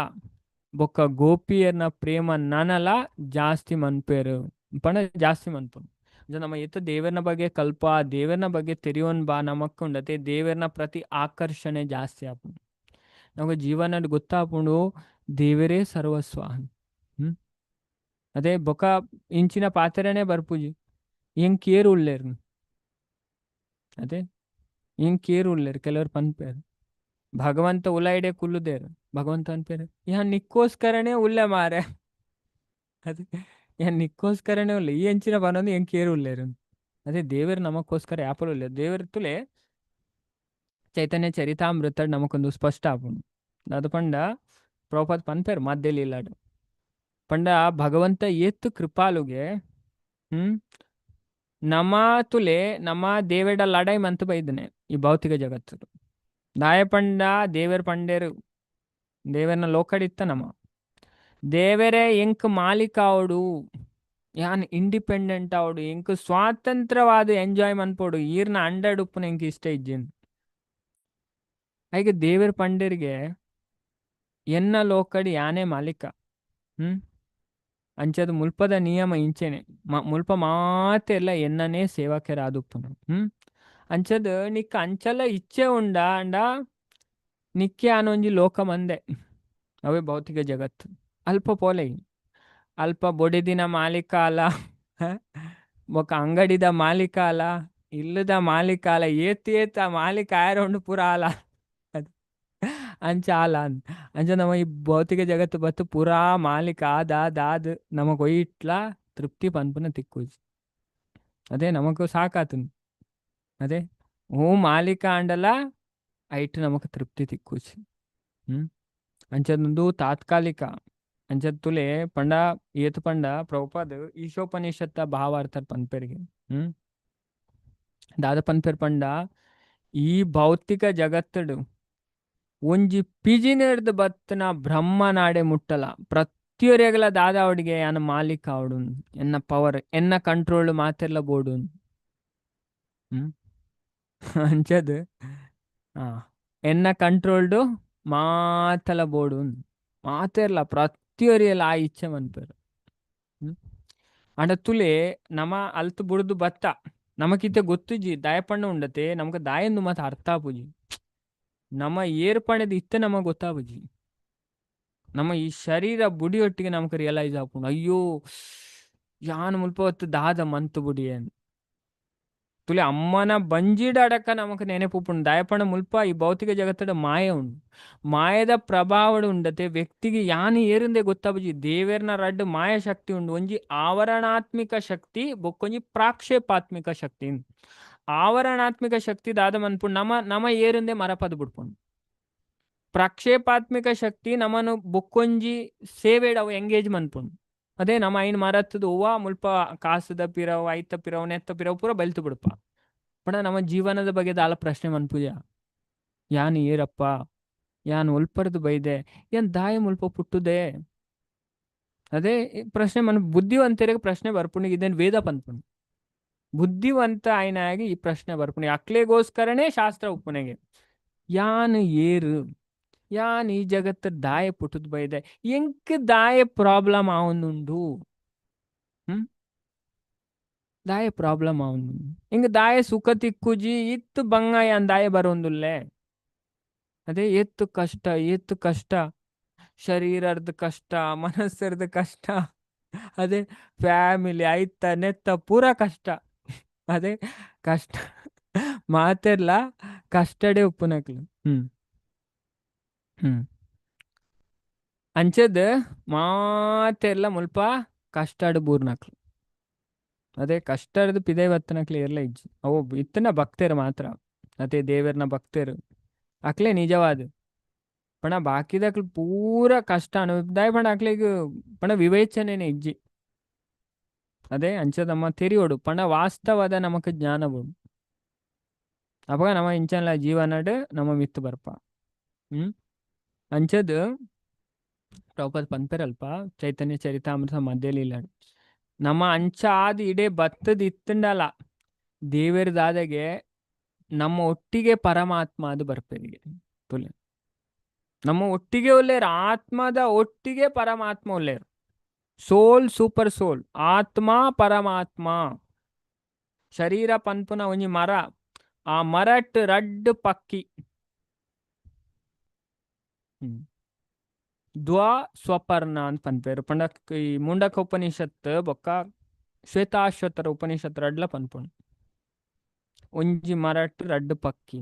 ಬೊಕ್ಕ ಗೋಪಿಯರ್ನ ಪ್ರೇಮ ನನಲ ಜಾಸ್ತಿ ಮನ್ಪೇರು ಪಂಡ ಜಾಸ್ತಿ ಮನ್ಪುಂಡು ನಮ್ಮ ಎತ್ತ ದೇವರನ ಬಗ್ಗೆ ಕಲ್ಪ ದೇವರನ ಬಗ್ಗೆ ತೆರಿಯೋನ್ ಬಾ ನಮಕ್ಕುಂಡತೆ ದೇವರನ ಪ್ರತಿ ಆಕರ್ಷಣೆ ಜಾಸ್ತಿ ಆಪುಂಡು ನಮಗೆ ಜೀವನ ಗೊತ್ತಾಪುಂಡು ದೇವರೇ ಸರ್ವಸ್ವ ಅದೇ ಬೊಕ ಇಂಚಿನ ಪಾತ್ರೆನೇ ಬರ್ಪುಜಿ ಹೆಂಗ್ ಕೇರು ಉಳ್ಳೇರು ಅದೇ ಹೆಂಗ್ ಕೇರು ಉಳ್ಳೇರು ಕೆಲವರು ಪನ್ಪೇರು ಭಗವಂತ ಉಲಾಯ್ಡೆ ಕುಲ್ಲುದೇರು ಭಗವಂತ ಅನ್ಪೇರು ಯಾ ನಿಕ್ಕೋಸ್ಕರನೇ ಉಲ್ಲೆ ಮಾರೆ ಅದೇ ಯಾ ನಿಕ್ಕೋಸ್ಕರನೇ ಉಲ್ಲೆ ಈ ಹೆಂಚಿನ ಬನ್ನೊಂದು ಹೆಂಗ್ ಕೇರು ಉಳ್ಳೇರು ಅದೇ ದೇವರು ನಮಕ್ಕೋಸ್ಕರ ಯಾಪಲು ಉಳ್ಳೆ ದೇವರ ತುಲೆ ಚೈತನ್ಯ ಚರಿತಾಮೃತ ನಮಕೊಂದು ಸ್ಪಷ್ಟ ಆಪುಂಡು ಅದು ಪಂಡ ಪ್ರಭುಪಾದ ಪನ್ಪೇರು ಮಧ್ಯಲಿ ಇಲ್ಲಾಡು ಪಂಡ ಭಗವಂತ ಏತ್ತು ಕೃಪಾಲುಗೆ ನಮ ತುಲೆ ನಮ ದೇವೇಡ ಲಡಾಯಿ ಮಂತು ಬೈದನೆ ಈ ಭೌತಿಕ ಜಗತ್ತು ದಾಯ ಪಂಡ ದೇವರ ಪಂಡೇರು ದೇವರನ್ನ ಲೋಕಡಿತ್ತ ನಮ ದೇವರೇ ಎಂಕ್ ಮಾಲೀಕ ಅವಡು ಯಾನ್ ಇಂಡಿಪೆಂಡೆಂಟ್ ಅವಡು ಎಂಕ್ ಸ್ವಾತಂತ್ರ್ಯವಾದ ಎಂಜಾಯ್ ಮನ್ಪೋಡು ಈರ್ನ ಅಂಡರ್ ಉಪ್ಪುನ ಎಂಕ್ ಇಷ್ಟ ಇಜ್ಜಿನ್ ಐಗೆ ದೇವರ ಪಂಡರಿಗೆ ಎನ್ನ ಲೋಕಡಿ ಯಾನೇ ಮಾಲೀಕ ಅಂಚದು ಮುಲ್ಪದ ನಿಯಮ ಇಂಚೆನೆ ಮುಲ್ಪ ಮಾತೆ ಎಲ್ಲ ಎನ್ನನೇ ಸೇವಕರಾದುಪ್ಪುನು ಅಂಚದು ನಿಕ್ಕ ಅಂಚಲ ಇಚ್ಛೆ ಉಂಡ ಅಂಡ ನಿಕ್ಕೆ ಆನೊಂಜಿ ಲೋಕ ಮಂದೆ ಅವೇ ಭೌತಿಕ ಜಗತ್ತು ಅಲ್ಪ ಪೋಲೆ ಅಲ್ಪ ಬೊಡೆದಿನ ಮಾಲೀಕ ಅಲ್ಲ ఒక ಅಂಗಡಿದ ಮಾಲೀಕ ಅಲ್ಲ ಇಲ್ಲದ ಮಾಲೀಕ ಅಲ್ಲ ಏತ್ ಮಾಲೀಕ ಆಯರೊಂಡು ಪೂರ ಅಲ್ಲ ಅಂಚ ಅಲ್ಲ ಅಂಚ ನಮ್ಮ ಈ ಭೌತಿಕ ಜಗತ್ತು ಬತ್ತು ಪೂರಾ ಮಾಲೀಕ ಆದಾದ್ ನಮಗ್ ಒಯ್ಯಿಟ್ಲ ತೃಪ್ತಿ ಪನ್ಪುನ ತಿಕ್ಕುಜಿ ಅದೇ ನಮಗೂ ಸಾಕಾತು ಅದೇ ಮಾಲೀಕ ಅಂಡಲ್ಲ ಐಟ್ ನಮಕ್ ತೃಪ್ತಿ ತಿಕ್ಕುಜಿ ಅಂಚದೊಂದು ತಾತ್ಕಾಲಿಕ ಅಂಚದ್ ತುಲೆ ಪಂಡ ಏತು ಪಂಡ ಪ್ರಭುಪಾದ್ ಈಶೋಪನಿಷತ್ತ ಭಾವಾರ್ಥ ಪನ್ಪೇರಿಗೆ ದಾದ ಪನ್ಪೇರ್ ಪಂಡ ಈ ಭೌತಿಕ ಜಗತ್ತಡು ಒಂಜಿ ಪಿಜಿನೆಡ್ದು ಬತ್ತನ ಬ್ರಹ್ಮ ನಾಡೆ ಮುಟ್ಟಲ ಪ್ರತಿಯೊರೆಗಲ ದಾದ ಅವಡಿಗೆ ಯಾನ ಮಾಲೀಕ ಅವಡು ಎನ್ನ ಪವರ್ ಎನ್ನ ಕಂಟ್ರೋಲ್ ಮಾತೆಲ್ಲ ಬೋಡು ಅಂಚದ್ ಎನ್ನ ಕಂಟ್ರೋಲ್ಡು ಮಾತಲ ಬೋಡು ಮಾತೆರ್ಲ ಪ್ರತಿಯೊರಿಯಲ್ಲ ಆ ಇಚ್ಛೆ ಮನ್ಪೇರು ಅಂಡ ತುಲೆ ನಮ ಅಲ್ತು ಬುಡ್ದು ಬತ್ತ ನಮಕಿತ್ತೆ ಗೊತ್ತುಜಿ ದಾಯಪಣ್ಣ ಉಂಡತೆ ನಮಗ ದಾಯಂದು ಮತ್ತೆ ಅರ್ಥ ಆಪುಜಿ ನಮ್ಮ ಏರ್ಪಣದ ಇತ್ತೆ ನಮಗೆ ಗೊತ್ತಾಪುಜಿ ನಮ್ಮ ಈ ಶರೀರ ಬುಡಿಯೊಟ್ಟಿಗೆ ನಮ್ಗೆ ರಿಯಲೈಸ್ ಆಪುಂಡು ಅಯ್ಯೋ ಯಾನ್ ಮುಲ್ಪ ಹೊತ್ತು ದಾದ ಮಂತು ಬುಡಿ ಅಂತ ತುಲೆ ಅಮ್ಮನ ಬಂಜಿಡ ಅಡಕ ನಮಕ್ ನೆನೆಪುಂಡು ದಾಯಪಣ್ಣ ಮುಲ್ಪ ಈ ಭೌತಿಕ ಜಗತ್ತದ ಮಾಯ ಉಂಡು ಮಾಯದ ಪ್ರಭಾವಡು ಉಂಡತೆ ವ್ಯಕ್ತಿಗೆ ಯಾನ್ ಏರುಂದೆ ಗೊತ್ತಾಪುಜಿ ದೇವೇರ್ನ ರಡ್ಡು ಮಾಯ ಶಕ್ತಿ ಉಂಡು ಒಂಜಿ ಆವರಣಾತ್ಮಿಕ ಶಕ್ತಿ ಬೊಕ್ಕೊಂಜಿ ಪ್ರಾಕ್ಷೇಪಾತ್ಮಿಕ ಶಕ್ತಿ ಆವರಣಾತ್ಮಿಕ ಶಕ್ತಿ ದಾದ ಮನ್ಪುಂಡು ನಮ ಏರುಂದೆ ಮರಪದ ಬಿಡ್ಪುಂಡು ಪ್ರಕ್ಷೇಪಾತ್ಮಿಕ ಶಕ್ತಿ ನಮ್ಮನ್ನು ಬೊಕ್ಕೊಂಜಿ ಸೇವೆಡ್ ಅವು ಎಂಗೇಜ್ ಮನ್ಪುಂಡು ಅದೇ ನಮ್ಮ ಐನ್ ಮರತ್ತದು ಹೂವ ಮುಲ್ಪ ಕಾಸದ ಪಿರವು ಐತ ಪಿರವು ನೆತ್ತ ಪಿರವು ಪೂರ ಬಲ್ತು ಬಿಡಪ್ಪ ಪಣ ನಮ್ಮ ಜೀವನದ ಬಗ್ಗೆ ದಾಲ ಪ್ರಶ್ನೆ ಮನ್ಪುಜ ಯಾನ್ ಏರಪ್ಪ ಯಾನ್ ಒಲ್ಪರ್ದು ಬೈದೆ ಏನ್ ದಾಯ ಮುಲ್ಪ ಪುಟ್ಟುದೆ ಅದೇ ಪ್ರಶ್ನೆ ಮನ್ ಬುದ್ಧಿವಂತರಿಗೆ ಪ್ರಶ್ನೆ ಬರ್ಪುಣಿಗೆ ಇದೇನು ವೇದ ಪನ್ಪುಂಡು ಬುದ್ಧಿವಂತ ಆಯ್ನಾಗಿ ಈ ಪ್ರಶ್ನೆ ಬರ್ಪುಣಿ ಅಕ್ಲೆಗೋಸ್ಕರನೇ ಶಾಸ್ತ್ರ ಉಪ್ಪುನೆಗೆ ಯಾನ್ ಏರು ಯಾನ್ ಈ ಜಗತ್ತ ದಾಯ ಪುಟ್ಟದ್ ಬೈದೆ ಎಂಕ್ ದಾಯ ಪ್ರಾಬ್ಲಮ್ ಆವೊಂದುಂಡು ದಾಯ ಪ್ರಾಬ್ಲಮ್ ಆವೊಂದು ಹಿಂಗ ದಾಯ ಸುಖ ತಿಕ್ಕುಜಿ ಇತ್ತು ಬಂಗ ಯಾನ್ ದಾಯ ಬರೋಂದುಲ್ಲೆ ಅದೇ ಎತ್ತು ಕಷ್ಟ ಶರೀರದ ಕಷ್ಟ ಮನಸ್ಸರದ ಕಷ್ಟ ಅದೇ ಫ್ಯಾಮಿಲಿ ಐತ ನೆತ್ತ ಪೂರ ಕಷ್ಟ ಅದೇ ಕಷ್ಟ ಮಾತೆರ್ಲ ಕಷ್ಟಡೆ ಉಪ್ಪುನಕ್ಲು ಅಂಚದ್ ಮಾತೆರ್ಲ ಮುಲ್ಪ ಕಷ್ಟಡ್ ಬೂರ್ನಕ್ಲು ಅದೇ ಕಷ್ಟದ ಪಿದೆ ಬತ್ತನಕ್ಲಿ ಇರ್ಲ ಇಜ್ಜಿ ಅವು ಇತ್ತನ ಭಕ್ತರು ಮಾತ್ರ ಅದೇ ದೇವರನ ಭಕ್ತರು ಅಕ್ಲೆ ನಿಜವಾದ ಪಣ ಬಾಕಿದಕ್ಲು ಪೂರ ಕಷ್ಟ ಅನುಭವಿದಾಯ ಪಣ ಅಕ್ಲೆಗ್ ಪಣ ವಿವೇಚನೆನೆ ಇಜ್ಜಿ ಅದೇ ಅಂಚದಮ್ಮ ತೆರಿಯೋಡು ಪಣ ವಾಸ್ತವದ ನಮಕ್ ಜ್ಞಾನ ಬೋಡು ಅಪಗ ನಮ್ಮ ಇಂಚನ್ಲ ಜೀವನಡ್ ನಮ್ಮ ಮಿತ್ತು ಬರ್ಪ ಅಂಚದ್ ಪ್ರಭುಪಾದ್ ಪನ್ಪೆರಲ್ಪ ಚೈತನ್ಯ ಚರಿತಾಮೃತ ಮಧ್ಯಲಿಲ್ಲ ನಮ್ಮ ಅಂಚ ಆದ ಇಡೇ ಬತ್ತದ ಇತ್ತಂಡಲ್ಲ ದೇವರದಾದಗೆ ನಮ್ಮ ಒಟ್ಟಿಗೆ ಪರಮಾತ್ಮ ಅದು ಬರ್ಪೇರಿಗೆ ತುಲೆ ನಮ್ಮ ಒಟ್ಟಿಗೆ ಒಲ್ಲೇರು ಆತ್ಮದ ಒಟ್ಟಿಗೆ ಪರಮಾತ್ಮ ಒಲ್ಲೇರು ಸೋಲ್ ಸೂಪರ್ ಸೋಲ್ ಆತ್ಮ ಪರಮಾತ್ಮ ಶರೀರ ಪನ್ಪುನ ಒಂಜಿ ಮರ ಆ ಮರಟ್ ರಡ್ಡು ಪಕ್ಕಿ ದ್ವಾ ಸ್ವಪರ್ಣ ಅಂತ ಪನ್ಪೇರು ಪಂಡ ಈ ಮುಂಡಕ ಉಪನಿಷತ್ ಬೊಕ್ಕ ಶ್ವೇತಾಶ್ವತರ ಉಪನಿಷತ್ ರಡ್ಲ ಪನ್ಪುಂಡು ಒಂಜಿ ಮರಟ್ ರಡ್ಡು ಪಕ್ಕಿ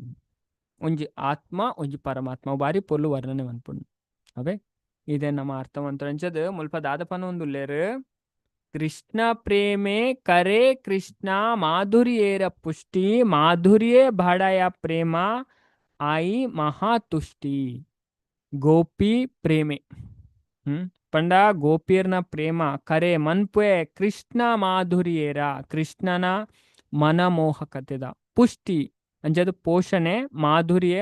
ಒಂಜಿ ಆತ್ಮ ಒಂಜಿ ಪರಮಾತ್ಮ ಬಾರಿ ಪೊಲ್ಲು ವರ್ಣನೆ ಮನ್ಪುಂಡು ಅವೇ ಇದೇ ನಮ್ಮ ಅರ್ಥವಂತರಂಚದ್ ಮುಲ್ಪ ದಾದಪನ ಒಂದುಲ್ಲೇರು ಕೃಷ್ಣ ಪ್ರೇಮೆ ಕರೆ ಕೃಷ್ಣ ಮಾಧುರ್ಯೇರ ಪುಷ್ಟಿ ಮಾಧುರ್ಯೇ ಬಡಯ ಪ್ರೇಮ ಆಯಿ ಮಹಾತುಷ್ಟಿ ಗೋಪಿ ಪ್ರೇಮೆ ಪಂಡ ಗೋಪಿಯರ್ನ ಪ್ರೇಮ ಕರೆ ಮನ್ಪುವೆ ಕೃಷ್ಣ ಮಾಧುರ್ಯೇರ ಕೃಷ್ಣನ ಮನಮೋಹಕತೆದ ಪುಷ್ಟಿ ಅಂಚದು ಪೋಷಣೆ ಮಾಧುರ್ಯ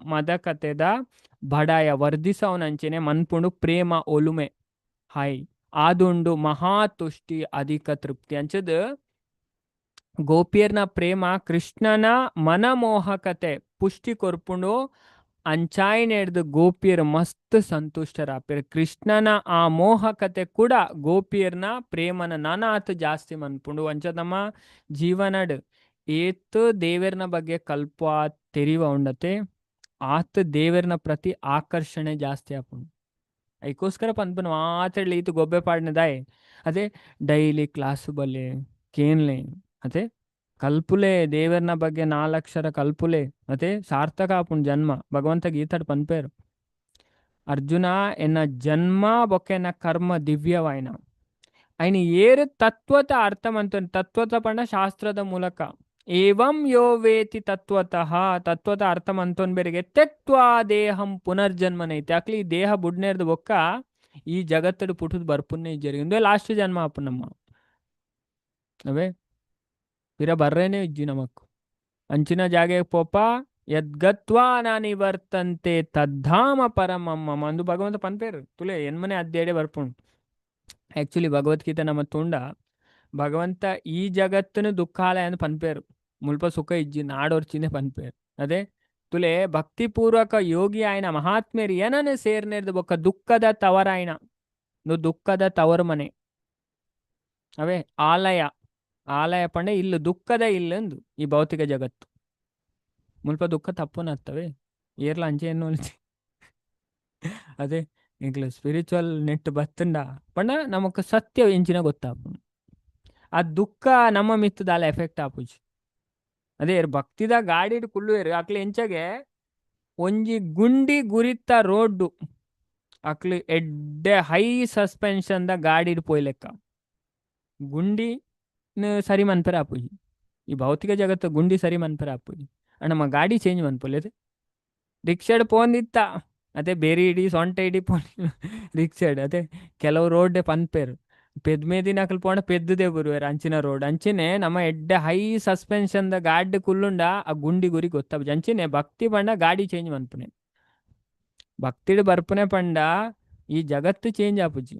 ಮದಕತೆದ ಬಡಾಯ ವರ್ಧಿಸವನಂಚೆನೆ ಮನ್ಪುಂಡು ಪ್ರೇಮ ಒಲುಮೆ ಹಾಯ್ ಆದುಂಡು ಮಹಾ ತುಷ್ಟಿ ಅಧಿಕ ತೃಪ್ತಿ ಅಂಚದ ಗೋಪಿಯರ್ನ ಪ್ರೇಮ ಕೃಷ್ಣನ ಮನಮೋಹಕತೆ ಪುಷ್ಟಿ ಕೊರ್ಪುಂಡು ಅಂಚಾಯ್ನ ಹಿಡ್ದು ಗೋಪಿಯರ್ ಮಸ್ತ್ ಸಂತುಷ್ಟರಾಪಿರ್ ಕೃಷ್ಣನ ಆ ಮೋಹಕತೆ ಕೂಡ ಗೋಪಿಯರ್ನ ಪ್ರೇಮನ ನಾನಾತ್ ಜಾಸ್ತಿ ಮನ್ಪುಂಡು ಅಂಚ ನಮ್ಮ ಜೀವನಡ್ ಏತ್ ದೇವರ್ನ ಬಗ್ಗೆ ಕಲ್ಪ ತೆರಿವ ಉಂಡತೆ ಆತ್ ದೇವರ್ನ ಪ್ರತಿ ಆಕರ್ಷಣೆ ಜಾಸ್ತಿ ಆಪುಂಡು ಅದಕ್ಕೋಸ್ಕರ ಪನ್ಪನು ಮಾತಾಡಲಿ ಈತು ಗೊಬ್ಬೆ ಪಾಡ್ನದಾಯ್ ಅದೇ ಡೈಲಿ ಕ್ಲಾಸು ಬಲ್ಲೆ ಕೇನ್ಲೆ ಅದೇ ಕಲ್ಪುಲೆ ದೇವರ್ನ ಬಗ್ಗೆ 4 ಅಕ್ಷರ ಕಲ್ಪುಲೆ ಅದೇ ಸಾರ್ಥಕ ಆಪುಂಡು ಜನ್ಮ ಭಗವಂತ ಗೀತಾಡ್ ಪನ್ಪೇರು ಅರ್ಜುನ ಎನ್ನ ಜನ್ಮ ಬೊಕ್ಕ ಎನ್ನ ಕರ್ಮ ದಿವ್ಯವಾಯ್ನ ఆయన ఏరు తత్వత అర్థం అంటుంది తత్వత పండ శాస్త్ರದ ಮೂಲಕ ಏವಂ ಯೋ ವೇತಿ ತತ್ವತಃ ತತ್ವತ ಅರ್ಥಂ ಅಂತೊಂದು ಬೇರೆಗೆ ತೆಕ್ವಾ ದೇಹಂ ಪುನರ್ಜನ್ಮನೈತೆ ಅಕ್ಲಿ ಈ ದೇಹ ಬುಡ್ನೇರ್ದು ಬೊಕ್ಕ ಈ ಜಗತ್ತಡು ಪುಟುದು ಬರ್ಪುನ್ನೆ జరిగిందో లాస్ట్ జన్మ అప్పునమ్మ అవే పిర బర్రేనే ఇజ్జి నమక్కు అంచిన జాగే పోప యద్గత్వా నా నివర్తంతే తద్ధామ పరమమ్మ మందు భగవంತ పన్పేరు ತುಲೆ ಎನ್ಮನೆ ಅಧ್ಯಾಯ ಬರ್ಪುಂಡು ಆ್ಯಕ್ಚುಲಿ ಭಗವದ್ಗೀತೆ ನಮ್ಮ ತುಂಡ ಭಗವಂತ ಈ ಜಗತ್ತನ್ನು ದುಃಖಾಲಯ ಅಂತ ಪನ್ಪೇರು ಮುಲ್ಪ ಸುಖ ಇಜ್ಜಿ ನಾಡೋರ್ಚಿನೆ ಪನ್ಪೇರು ಅದೇ ತುಲೆ ಭಕ್ತಿಪೂರ್ವಕ ಯೋಗಿ ಆಯ್ನ ಮಹಾತ್ಮೇರು ಏನನೆ ಸೇರ್ನೇರ್ದು ಬೊಕ್ಕ ದುಃಖದ ತವರಾಯ್ನ ದುಃಖದ ತವರು ಮನೆ ಅವೇ ಆಲಯ ಆಲಯ ಪಂಡೆ ಇಲ್ಲು ದುಃಖದ ಇಲ್ಲಂದು ಈ ಭೌತಿಕ ಜಗತ್ತು ಮುಲ್ಪ ದುಃಖ ತಪ್ಪುನತ್ತವೆ ಏರ್ಲ ಅಂಚೆ ಎನ್ನು ಅದೇ ಈಗಲೂ ಸ್ಪಿರಿಚುವಲ್ ನೆಟ್ ಬತ್ತಂಡ ಪಂಡ ನಮಕ್ ಸತ್ಯ ಎಂಚಿನ ಗೊತ್ತಾಪುಂಡು ಆ ದುಃಖ ನಮ್ಮ ಮಿತ್ತದಾಲ ಎಫೆಕ್ಟ್ ಆಪುಜಿ ಅದೇ ಭಕ್ತಿದ ಗಾಡಿ ಕುಳ್ಳು ಅಕ್ಲಿ ಎಂಚಗೆ ಒಂಜಿ ಗುಂಡಿ ಗುರಿತ ರೋಡ್ಡು ಅಕ್ಲಿ ಎಡ್ಡೆ ಹೈ ಸಸ್ಪೆನ್ಷನ್ ದ ಗಾಡಿ ಪೋಯ್ಲೆಕ್ಕ ಗುಂಡಿ ಸರಿ ಮನ್ಪರೆ ಆಪುಜಿ ಈ ಭೌತಿಕ ಜಗತ್ತು ಗುಂಡಿ ಸರಿ ಮನ್ಪರೆ ಆಪುಜಿ ನಮ್ಮ ಗಾಡಿ ಚೇಂಜ್ ಮನ್ಪೊಲ್ಲೆ ರಿಕ್ಷಾಡ್ ಪೋಂದಿತ್ತ ಅದೇ ಬೇರೆ ಇಡಿ ಸೊಂಟ ಇಡಿ ಪೋನಿ ರಿಕ್ಷಾಡ್ ಅದೇ ಕೆಲವು ರೋಡ್ ಪನ್ಪೇರು ಪೆದ್ಮೇದಿನ ಅಕಲ್ ಪೋಂಡ ಪೆದ್ದುದೇ ಬರುವೇರು ಅಂಚಿನ ರೋಡ್ ಅಂಚಿನೆ ನಮ್ಮ ಎಡ್ಡೆ ಹೈ ಸಸ್ಪೆನ್ಷನ್ ದ ಗಾಡಿ ಕುಲ್ಲುಂಡ ಆ ಗುಂಡಿ ಗುರಿ ಗೊತ್ತಾಪುಜಿ ಅಂಚಿನೆ ಭಕ್ತಿ ಪಂಡ ಗಾಡಿ ಚೇಂಜ್ ಮನ್ಪುನೆ ಭಕ್ತಿಡ್ ಬರ್ಪುನೆ ಪಂಡ ಈ ಜಗತ್ತು ಚೇಂಜ್ ಆಪುಜಿ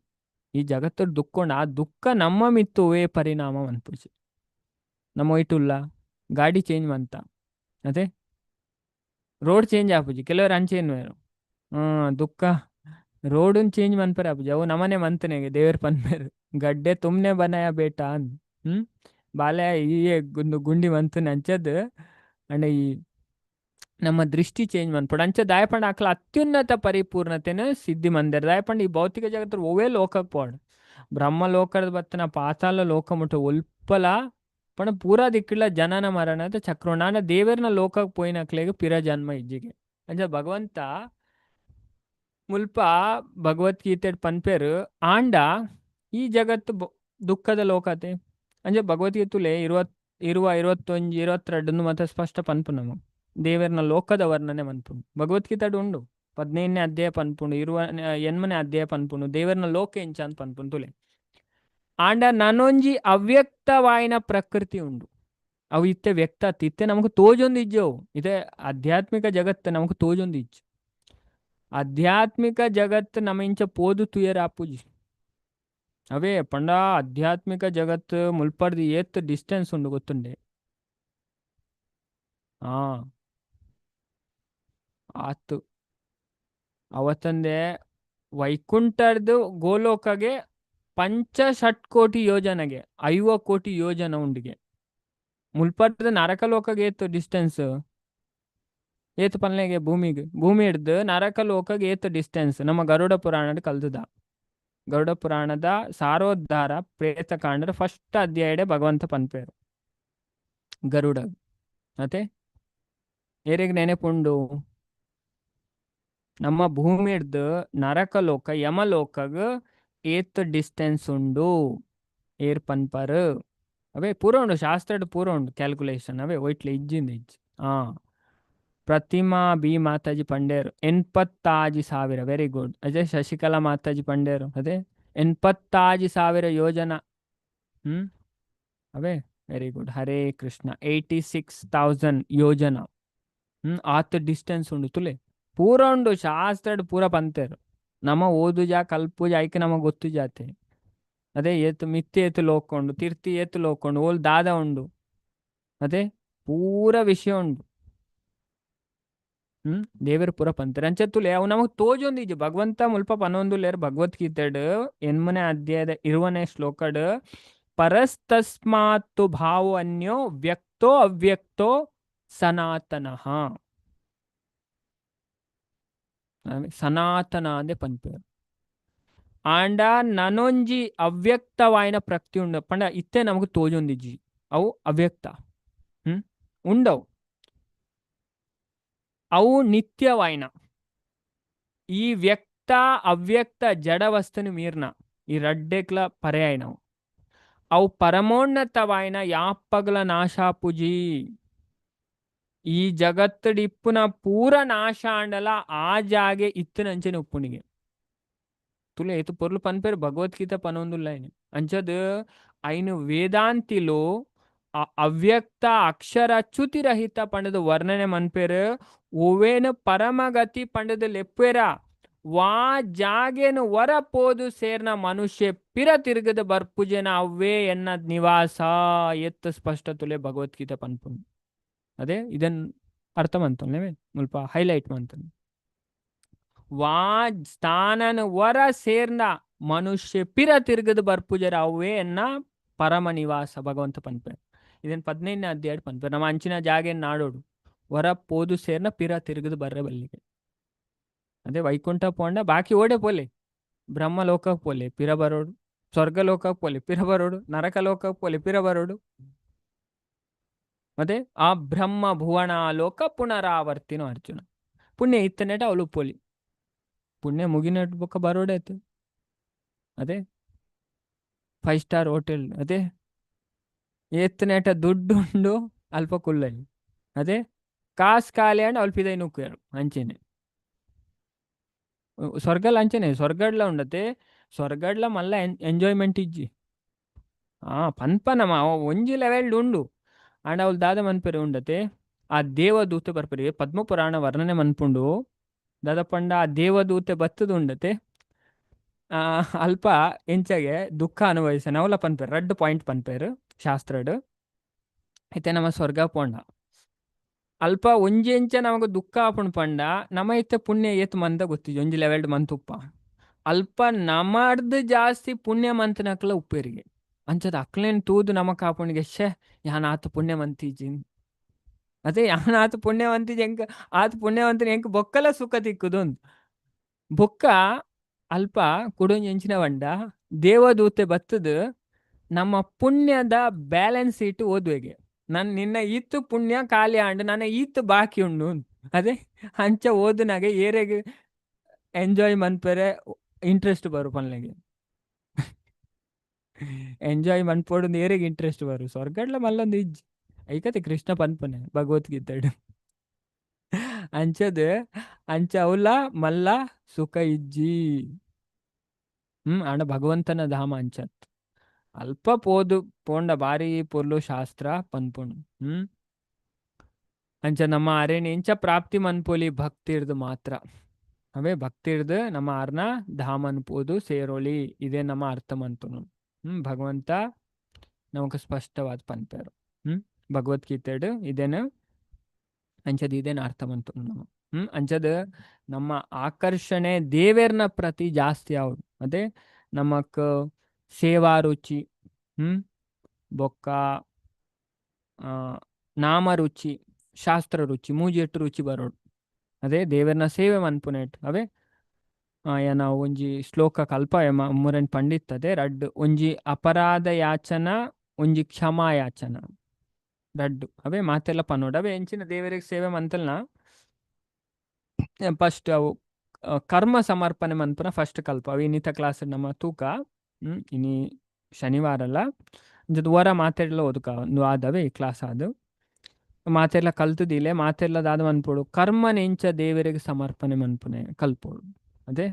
ಈ ಜಗತ್ತು ದುಃಖೊಂಡ ಆ ದುಃಖ ನಮ್ಮ ಮಿತ್ತುವೇ ಪರಿಣಾಮ ಅನ್ಪುಜಿ ನಮ್ಮ ಇಟ್ಟುಲ್ಲ ಗಾಡಿ ಚೇಂಜ್ ಮಂತ ಅದೇ ರೋಡ್ ಚೇಂಜ್ ಆಪುಜಿ ಕೆಲವರು ಅಂಚೇನ್ವೇರು ದುಃಖ ರೋಡನ್ ಚೇಂಜ್ ಮನ್ಪರೆ ಆಪುಜಿ ಅವು ನಮ್ಮನೆ ಮಂತನೆಗೆ ದೇವ್ರ ಪನ್ಪೇರು ಗಡ್ಡೆ ತುಮ್ನೆ ಬನಯ ಬೇಟ ಅಂದ್ ಬಾಲೆ ಈ ಗುಂಡಿ ಮಂತನೆ ಅಂಚದ್ ಅಂಡ ಈ ನಮ್ಮ ದೃಷ್ಟಿ ಚೇಂಜ್ ಮನ್ಪಡು ಅಂಚ ದಾಯಪಂಡ ಅಕ್ಲ ಅತ್ಯುನ್ನತ ಪರಿಪೂರ್ಣತೆನ ಸಿದ್ಧಿ ಮಂದಿರ ದಾಯಪಂಡ ಈ ಭೌತಿಕ ಜಗತ್ತು ಓವೇ ಲೋಕಕ್ಕೆ ಪೋಡು ಬ್ರಹ್ಮ ಲೋಕದ ಬತ್ತನ ಪಾತಾಳ ಲೋಕ ಮುಟ್ಟ ಒಲ್ಪಲ ಪಣ ಪೂರಾ ದಿಕ್ಕಿಲ್ಲ ಜನನ ಮರಣದ ಚಕ್ರೋಣ ದೇವರನ ಲೋಕಕ್ಕೆ ಪೋಯಿನಕ್ಲೆಗೆ ಪಿರ ಜನ್ಮ ಇಜ್ಜಿಗೆ ಅಂಚ ಭಗವಂತ ಮುಲ್ಪ ಭಗವದ್ಗೀತೆ ಪನ್ಪೇರು ಆಂಡ ಈ ಜಗತ್ತು ದುಃಖದ ಲೋಕತೆ ಅಂಚೆ ಭಗವದ್ಗೀತುಲೆ 21 ಮತ್ತೆ ಸ್ಪಷ್ಟ ಪನ್ಪು ನಮ ದೇವರನ ಲೋಕದ ವರ್ಣನೆ ಮನ್ಪುಂಡು ಭಗವದ್ಗೀತಾಡು ಉಂಡು 15ನೇ ಅಧ್ಯಾಯ ಪನ್ಪುಂಡು 8ನೇ ಅಧ್ಯಾಯ ಪನ್ಪುಂಡು ದೇವರನ ಲೋಕ ಎಂಚ ಅಂತ ಪನ್ಪುಂಡು ತುಲೆ ಆಂಡ ನನೊಂಜಿ ಅವ್ಯಕ್ತವಾಯಿನ ಪ್ರಕೃತಿ ಉಂಡು ಅವು ಇತ್ತೆ ವ್ಯಕ್ತ ಇತ್ತೆ ನಮಕ್ ತೋಜೊಂದು ಇಜ್ಜವು ಇದೇ ಆಧ್ಯಾತ್ಮಿಕ ಜಗತ್ತು ನಮಕ್ ತೋಜೊಂದು ಇಜ್ಜು ಆಧ್ಯಾತ್ಮಿಕ ಜಗತ್ತು ನಮ್ಮ ಇಂಚ ಪೋದು ತುಯರ್ ಆಪುಜಿ ಅವೇ ಪಂಡ ಆಧ್ಯಾತ್ಮಿಕ ಜಗತ್ತು ಮುಲ್ಪರ್ದು ಏತ್ ಡಿಸ್ಟೆನ್ಸ್ ಉಂಡು ಗೊತ್ತುಂಡೆ ಆತು ಅವತ್ತಂದೆ ವೈಕುಂಠರ್ದು ಗೋಲೋಕಗೆ 5 ಕೋಟಿ ಯೋಜನೆಗೆ 50 ಕೋಟಿ ಯೋಜನ ಉಂಡಿಗೆ ಮುಲ್ಪರ್ದು ನರಕಲೋಕಗೆ ಏತು ಡಿಸ್ಟೆನ್ಸ್ ಏತು ಪನ್ಲೆಗೆ ಭೂಮಿ ಹಿಡ್ದು ನರಕ ಲೋಕಗೆ ಏತು ಡಿಸ್ಟೆನ್ಸ್ ನಮ್ಮ ಗರುಡ ಪುರಾಣದ ಕಲ್ತದ ಗರುಡ ಪುರಾಣದ ಸಾರೋದ್ಧಾರ ಪ್ರೇತ ಕಾಂಡದ ಫಸ್ಟ್ ಅಧ್ಯಾಯ ಭಗವಂತ ಪನ್ಪೇರು ಗರುಡ ಮತ್ತೆ ಏರಿಗೆ ನೆನೆಪುಂಡು ನಮ್ಮ ಭೂಮಿ ಹಿಡ್ದು ನರಕ ಲೋಕ ಯಮಲೋಕಗ ಏತ್ ಡಿಸ್ಟೆನ್ಸ್ ಉಂಡು ಏರ್ ಪನ್ಪರ್ ಅವೇ ಪೂರ ಉಂಡು ಶಾಸ್ತ್ರ ಪೂರ ಉಂಡು ಕ್ಯಾಲ್ಕುಲೇಷನ್ ಅವೇ ಒಯ್ಟ್ಲೆ ಇಜ್ಜಿಂದ ಇಜ್ಜಿ ಪ್ರತಿಮಾ ಬಿ ಮಾತಾಜಿ ಪಂಡೇರು 80,000 ವೆರಿ ಗುಡ್ ಅಜಯ್ ಶಶಿಕಲಾ ಮಾತಾಜಿ ಪಂಡೇರು ಅದೇ 80,000 ಯೋಜನ ಅವೇ ವೆರಿ ಗುಡ್ ಹರೇ ಕೃಷ್ಣ 86,000 ಯೋಜನ ಆತ ಡಿಸ್ಟೆನ್ಸ್ ಉಂಡು ತುಲೆ ಪೂರ ಉಂಡು ಶಾಸ್ತ್ರ ಪೂರ ಪಂತೇರು ನಮ ಓದು ಜಾ ಕಲ್ಪು ಜಾಯ್ಕೆ ನಮಗೆ ಗೊತ್ತು ಜಾತೆ ಅದೇ ಏತು ಮಿತ್ತಿ ಏತು ಲೋಕೊಂಡು ತಿರ್ತಿ ಏತು ಲೋಕೊಂಡು ಓಲ್ ದಾದ ಉಂಡು ಅದೇ ಪೂರ ವಿಷಯ ಉಂಡು ದೇವರ ಪುರ ಪಂತರ ಅಂಚತ್ತುಲೆ ಅವು ನಮಗೆ ತೋಜೊಂದಿಜು ಭಗವಂತ ಮುಲ್ಪ ಪನೊಂದುಲೇರ್ ಭಗವದ್ಗೀತೆಡ್ ಎನ್ಮನೆ ಅಧ್ಯಾಯದ 20ನೇ ಶ್ಲೋಕಡ್ ಪರಸ್ತಸ್ಮಾತ್ತು ಭಾವೋ ಅನ್ಯೋ ವ್ಯಕ್ತೋ ಅವ್ಯಕ್ತೋ ಸನಾತನಃ ಸನಾತನ ಅಂದೆ ಪನ್ಪೇರು ಆಂಡ ನನೊಂಜಿ ಅವ್ಯಕ್ತವಾಯಿನ ಪ್ರಕೃತಿ ಉಂಡ ಪಂಡ ಇತ್ತೆ ನಮಗೆ ತೋಜೊಂದಿಜ್ಜಿ ಅವು ಅವ್ಯಕ್ತ ಉಂಡವು ಅವು ನಿತ್ಯವಾಯಿನ ಈ ವ್ಯಕ್ತ ಅವ್ಯಕ್ತ ಜಡ ವಸ್ತುನು ಮೀರ್ನ ಈ ರಡ್ಡೆಕ್ಲ ಪರ್ಯಾಯನವು ಅವು ಪರಮೋನ್ನತವಾಯಿನ ಯಾಪ್ಪಗಲ ನಾಶಾಪುಜಿ ಈ ಜಗತ್ತಡಿಪ್ಪುನ ಪೂರ ನಾಶ ಅಂಡಲ ಆ ಜಾಗೆ ಇತ್ತನಂಚನೆ ಉಪ್ಪುನಿಗೆ ತುಲೆ ಏತು ಪೊರ್ಲು ಪನ್ಪೇರು ಭಗವದ್ಗೀತ ಪನೊಂದುಲ್ಲ ಅಂಚದ್ ಐನು ವೇದಾಂತಿಲು ಅವ್ಯಕ್ತ ಅಕ್ಷರ ಚ್ಯುತಿರಹಿತ ಪಂಡದ ವರ್ಣನೆ ಮನ್ಪೇರು ಒವೇನು ಪರಮಗತಿ ಪಂಡದ ಲೆಪ್ಪೇರ ವಾ ಜಾಗೇನು ವರ ಪೋದು ಸೇರ್ನ ಮನುಷ್ಯ ಪಿರ ತಿರುಗದ ಬರ್ಪುಜೆನ ಅವ್ವೇ ಎನ್ನ ನಿವಾಸ ಎತ್ತ ಸ್ಪಷ್ಟ ತುಲೆ ಭಗವದ್ಗೀತ ಪನ್ಪುನ್ ಅದೇ ಇದನ್ ಅರ್ಥ ಮಂತೇವೆ ಮುಲ್ಪ ಹೈಲೈಟ್ ಮಂತನ್ ವಾ ಸ್ಥಾನನ ವರ ಸೇರ್ನ ಮನುಷ್ಯ ಪಿರ ತಿರುಗದ ಬರ್ಪುಜರ ಅವ್ವೇ ಎನ್ನ ಪರಮ ನಿವಾಸ ಭಗವಂತ ಪನ್ಪೆ ಇದನ್ 15ನೇ ಅಧ್ಯಾಯ ಪನ್ಪೆ ನಮ್ಮ ಅಂಚಿನ ಜಾಗೇನ್ ನಾಡೋಡು ವರ ಪೋದು ಸೇರ್ನ ಪಿರ ತಿರುಗದು ಬರ್ರೆ ಬಲ್ಲಿಗೆ ಅದೇ ವೈಕುಂಠ ಪೋಂಡ ಬಾಕಿ ಓಡೆ ಪೋಲೆ ಬ್ರಹ್ಮ ಲೋಕಕ್ಕೆ ಪೋಲೆ ಪಿರ ಬರೋಡು ಸ್ವರ್ಗ ಲೋಕಕ್ಕೆ ಪೋಲೆ ಪಿರ ಬರೋಡು ನರಕ ಲೋಕಕ್ಕೆ ಪೋಲೆ ಪಿರ ಬರೋಡು ಮತ್ತೆ ಆ ಬ್ರಹ್ಮ ಭುವನ ಲೋಕ ಪುನರಾವರ್ತಿನೋ ಅರ್ಜುನ ಪುಣ್ಯ ಇತ್ತನೇಟ ಅವಳು ಪೋಲಿ ಪುಣ್ಯ ಮುಗಿನಟ್ ಬೊಕ್ಕ ಬರೋಡೆ ಆಯ್ತು ಅದೇ 5 ಸ್ಟಾರ್ ಹೋಟೆಲ್ ಅದೇ ಎತ್ತನೇಟ ದುಡ್ಡು ಉಂಡು ಅಲ್ಪ ಕುಲ್ಲಲ್ಲಿ ಅದೇ ಕಾಸ್ ಖಾಲಿ ಅಂಡ್ ಅಲ್ಪಿದೈ ನುಕ್ಕೇರು ಅಂಚೆನೆ ಸ್ವರ್ಗಲ್ ಅಂಚೆನೆ ಸ್ವರ್ಗಡ್ಲ ಉಂಡತೆ ಸ್ವರ್ಗಡ್ಲ ಮಲ್ಲ ಎಂಜಾಯ್ಮೆಂಟ್ ಇಜ್ಜಿ ಪನ್ಪನಮ ಒಂಜಿ ಲೆವೆಲ್ ಉಂಡು ಅಂಡ್ ಅವಳು ದಾದ ಮನ್ಪೆರೆ ಉಂಡತೆ ಆ ದೇವದೂತೆ ಬರ್ಪೆರೆ ಪದ್ಮಪುರಾಣ ವರ್ಣನೆ ಮನ್ಪುಂಡು ದಾದ ಪಂಡ ಆ ದೇವದೂತೆ ಬತ್ತದು ಉಂಡತೆ ಅಲ್ಪ ಎಂಚಗೆ ದುಃಖ ಅನುಭವಿಸನ ಅವಲ ಪನ್ಪೇರು 2 ಪಾಯಿಂಟ್ ಪನ್ಪೇರು ಶಾಸ್ತ್ರಡ್ ಐತೆ ನಮ್ಮ ಸ್ವರ್ಗ ಪೋಂಡ ಅಲ್ಪ ಒಂಜಿ ಎಂಚ ನಮಗ ದುಃಖ ಆಪುಣ್ ಪಂಡ ನಮ ಇತ್ತೆ ಪುಣ್ಯ ಏತ್ ಮಂದ ಗೊತ್ತಿಜಿ ಒಂಜಿ ಲೆವೆಲ್ಡ್ ಮಂತುಪ್ಪ ಅಲ್ಪ ನಮರ್ದು ಜಾಸ್ತಿ ಪುಣ್ಯ ಮಂತನಕ್ಲ ಉಪ್ಪೇರಿಗೆ ಅಂಚದ ಅಕ್ಲೇನ್ ತೂದು ನಮ ಕಾಪುಣಿಗೆ ಯಾನ್ ಆತ ಪುಣ್ಯ ಮಂತೀಜಿ ಅದೇ ಯಾನ್ ಆತ ಪುಣ್ಯವಂತೀಜಿ ಹೆಂಗ ಆತ ಪುಣ್ಯವಂತನ ಹೆಂಗ ಬೊಕ್ಕಲ ಸುಖ ತಿಕ್ಕುದು ಬೊಕ್ಕ ಅಲ್ಪ ಕುಡೊಂಜಿ ಎಂಚಿನ ಬಂಡ ದೇವದೂತೆ ಬತ್ತದ ನಮ್ಮ ಪುಣ್ಯದ ಬ್ಯಾಲೆನ್ಸ್ ಇಟ್ಟು ಓದುವೆಗೆ ನಿನ್ನ ಈತ್ತು ಪುಣ್ಯ ಖಾಲಿ ಆಂಡು ನನ್ನ ಈತ್ತು ಬಾಕಿ ಉಂಡು ಅದೇ ಅಂಚ ಓದುನಾಗೆ ಏರೆಗೆ ಎಂಜಾಯ್ ಮನ್ಪೆರೆ ಇಂಟ್ರೆಸ್ಟ್ ಬರು ಪನ್ಲೆಗೆ ಎಂಜಾಯ್ ಮನ್ಪೋಡು ಏರೆಗೆ ಇಂಟ್ರೆಸ್ಟ್ ಬರು ಸ್ವರ್ಗಡ್ಲ ಮಲ್ಲೊಂದು ಇಜ್ಜಿ ಐಕತೆ ಕೃಷ್ಣ ಪನ್ಪನೆ ಭಗವದ್ಗೀತೆಡು ಅಂಚದ ಅಂಚ ಅವಲ ಮಲ್ಲ ಸುಖ ಇಜ್ಜಿ ಆಂಡ ಭಗವಂತನ ಧಾಮ ಅಂಚತ್ ಅಲ್ಪ ಪೋದು ಪೋಂಡ ಬಾರಿ ಪೊರ್ಲು ಶಾಸ್ತ್ರ ಪನ್ಪುಣು ಅಂಚ ನಮ್ಮ ಅರೇಣಿ ಇಂಚ ಪ್ರಾಪ್ತಿ ಮನ್ಪೋಲಿ ಭಕ್ತಿರ್ದು ಮಾತ್ರ ಅವೇ ಭಕ್ತಿರ್ದು ನಮ್ಮ ಆರ್ನ ಧಾಮನ್ ಪೋದು ಸೇರೋಳಿ ಇದೇ ನಮ್ಮ ಅರ್ಥ ಮಂತುನು ಭಗವಂತ ನಮಕ್ ಸ್ಪಷ್ಟವಾದ ಪನ್ಪೇರು ಭಗವದ್ಗೀತೆಡು ಇದೇನು ಅಂಚದ ಇದೇನು ಅರ್ಥ ಮಂತುನು ನಮ್ಮ ಅಂಚದ ನಮ್ಮ ಆಕರ್ಷಣೆ ದೇವೇರ್ನ ಪ್ರತಿ ಜಾಸ್ತಿ ಆವ್ಡು ಅದೇ ನಮಕ್ ಸೇವಾ ರುಚಿ ಬೊಕ್ಕ ನಾಮ ರುಚಿ ಶಾಸ್ತ್ರ ರುಚಿ ಮೂಜಿ ಎಟ್ಟು ರುಚಿ ಬರೋಡು ಅದೇ ದೇವರನ ಸೇವೆ ಮನ್ಪುನೆಟ್ ಅವೇ ಏನ ಒಂಜಿ ಶ್ಲೋಕ ಕಲ್ಪ ಮುರನ್ ಪಂಡಿತ್ ಅದೇ ರಡ್ಡು ಒಂಜಿ ಅಪರಾಧ ಯಾಚನ ಒಂಜಿ ಕ್ಷಮಾ ಯಾಚನ ರಡ್ಡು ಅವೇ ಮಾತೆಲ್ಲ ಪನ್ನೋಡು ಅವೇ ಎಂಚಿನ ದೇವರಿಗೆ ಸೇವೆ ಮಂತಲ್ನ ಫಸ್ಟ್ ಅವು ಕರ್ಮ ಸಮರ್ಪಣೆ ಮನ್ಪುನ ಫಸ್ಟ್ ಕಲ್ಪ ಅವು ಇನ್ನಿತ ಕ್ಲಾಸ್ ನಮ್ಮ ತೂಕ ಇನಿ ಶನಿವಾರ ಅಲ್ಲ ಜೊತೆ ವರ ಮಾತೆಲ್ಲ ಓದುಕ ಒಂದು ಆದವೇ ಈ ಕ್ಲಾಸ್ ಆದು ಮಾತೆಲ್ಲ ಕಲ್ತದಿಲೆ ಮಾತೆಲ್ಲ ದಾದ ಮನ್ಪೋಡು ಕರ್ಮ ನೆಂಚ ದೇವರಿಗೆ ಸಮರ್ಪಣೆ ಮನ್ಪುನೆ ಕಲ್ಪೋಡು ಅದೇ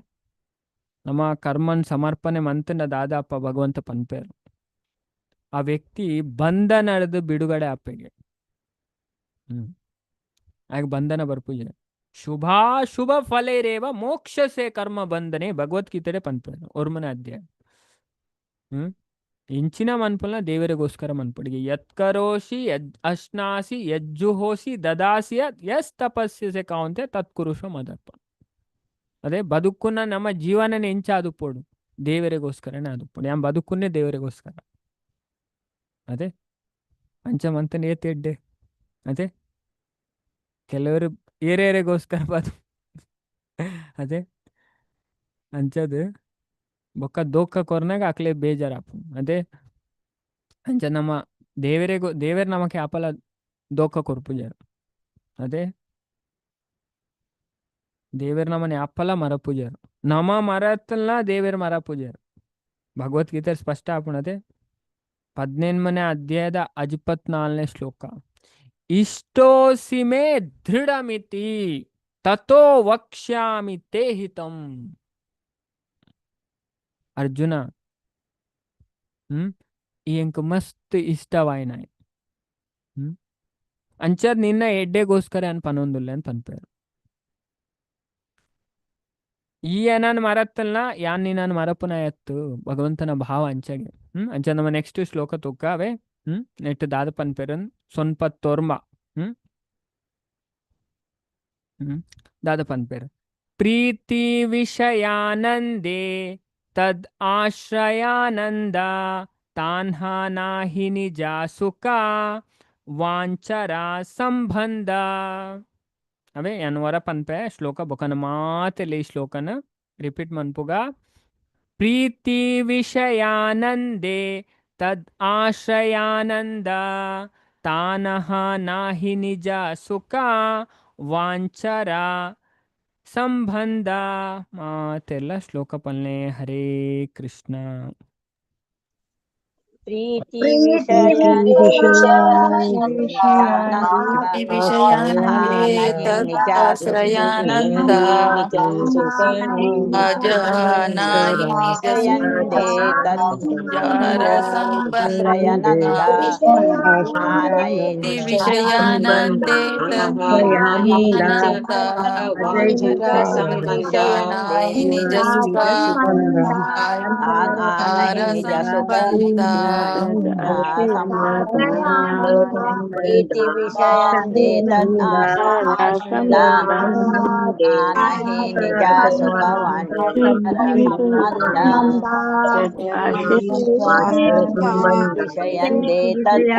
ನಮ್ಮ ಕರ್ಮನ್ ಸಮರ್ಪಣೆ ಮಂತನ ದಾದಾಪ ಭಗವಂತ ಪನ್ಪೇರು ಆ ವ್ಯಕ್ತಿ ಬಂಧನದ ಬಿಡುಗಡೆ ಆಪೆಗೆ ಆಗ ಬಂಧನ ಬರ್ಪುಜೆ ಶುಭಾಶುಭ ಫಲೇರೇವ ಮೋಕ್ಷಸೆ ಕರ್ಮ ಬಂಧನೆ ಭಗವದ್ಗೀತೆ ಪಂಪೇನು ಒರ್ಮನೆ ಅಧ್ಯಾಯ. ಇಂಚಿನ ಮನ್ಪುಲ್ನ ದೇವರಿಗೋಸ್ಕರ ಮನ್ಪುಡಿಗೆ ಯತ್ ಕರೋಷಿ ಯದ್ ಅಶ್ನಾಸಿ ಯಜ್ಜುಹೋಸಿ ದದಾಸಿಯ ಯಸ್ ತಪಸ್ಯಸೆ ಕಾವಂತೆ ತತ್ಕುರುಷ ಮದರ್ಪ. ಅದೇ ಬದುಕುನ್ನ ನಮ್ಮ ಜೀವನನೇ ಎಂಚ ಆದುಪೋಡು ದೇವರಿಗೋಸ್ಕರನೇ ಆದುಪೋಡು. ಯಾನ್ ಬದುಕುನ್ನೇ ದೇವರಿಗೋಸ್ಕರ. ಅದೇ ಅಂಚಮಂತನೇ ಏತೆಡ್ಡೆ. ಅದೇ ಕೆಲವರು ಏರೇರೆಗೋಸ್ಕರ ಬದು ಅದೇ ಅಂಚದು ಬೊಕ್ಕ ದೋಖ ಕೊರ್ನಾಗ ಆಕ್ಲೆ ಬೇಜಾರಾಪು. ಅದೇ ಅಂಚ ನಮ್ಮ ದೇವರ ನಮಕ್ಕೆ ಆಪಲ ದೋಖ ಕೊರ್ಪುಜಾರು. ಅದೇ ದೇವರ ನಮ್ಮನೆ ಆಪಲ ಮರ ಪೂಜಾರು. ನಮ ಮರತ್ತಲ್ನ ದೇವರ ಮರ ಪೂಜಾರು. ಭಗವದ್ಗೀತೆ ಸ್ಪಷ್ಟ ಆಪುಣದೆ 18ನೇ ಅಧ್ಯಾಯದ 54ನೇ ಶ್ಲೋಕ. ಇಷ್ಟೋಸಿ ಮೇ ದೃಢಮಿತಿ ತಥೋ ವಕ್ಷ್ಯಾಮಿ ತೇ ಹಿತಂ. ಅರ್ಜುನ ಈ ಎಂಕ್ ಮಸ್ತ್ ಇಷ್ಟವಾಯ್ನಾಯ್. ಅಂಚದ್ ನಿನ್ನ ಎಡ್ಡೆಗೋಸ್ಕರ ಅನ್ ಪನೊಂದುಲ್ಲೆ ಅಂತ ಪನ್ಪೇರು. ಈ ಏನನ್ ಮರತ್ತಲ್ನ ಯಾನ್ ನೀನನ್ ಮರಪುನ ಎತ್ತು ಭಗವಂತನ ಭಾವ ಅಂಚಗೆ. ಅಂಚ ನಮ್ಮ ನೆಕ್ಸ್ಟ್ ಶ್ಲೋಕ ತುಕ್ಕಾವೆ ನೆಟ್ಟು ದಾದ ಪನ್ಪೇರನ್ ಸ್ವಲ್ಪ ತೋರ್ಮ. ದಾದ ಪನ್ಪೇರು ಪ್ರೀತಿ ವಿಷಯಾನಂದೇ ತದ್ ಆಶ್ರಯಾನಂದ ತಾನ್ಹಾ ನಾಹಿ ನಿಜ ಸುಖ ವಾಂಚರ ಸಂಬಂಧ. ಅವೇ ಎನ್ವರ ಪನ್ಪೆ ಶ್ಲೋಕ ಬೊಕನ ಮಾತೆಲೆ ಈ ಶ್ಲೋಕನ ರಿಪೀಟ್ ಮನ್ಪುಗ. ಪ್ರೀತಿ ವಿಷಯಾನಂದೇ ತದ್ ಆಶ್ರಯಾನಂದ ತಾನಹ ನಾಹಿ ನಿಜ ಸುಖ ವಾಂಚರ ಸಂಬಂಧ. ಮಾತೆಲ್ಲ ಶ್ಲೋಕ ಪಲ್ಲೆ. ಹರೇ ಕೃಷ್ಣ. ಪ್ರೀತಿ ವಿಷಯಾನಂದೇ ನಿಜ ವಿಷಯಾನಂದ ನಿಜ ಸುಖ ಅಜಾನಾಯಿ ನಿಜ ವಿಷಯಂದೇ ಸಂಜಾರ ಆಶ್ರಯನಂದ ಆನಯೇ ನಿಜ ವಿಷಯಾನಂದೇ ತದಾನಂದ ವಾಂಚರ ಸಂಬಂಧಾನಾಯಿ ನಿಜ ಸುಖ ಆನಯೇ ನಿಜ ಸುಖ ಪ್ರೀತಿ ವಿಷಯಂದೇ ತದ್ ಆಶ್ರಯಾನಂದ ಆನಹಿ ನಿಜ ಸುಖ ವಾಂಚರ ಸಂಬಂಧ ವಿಷಯಂದೇ ತದ್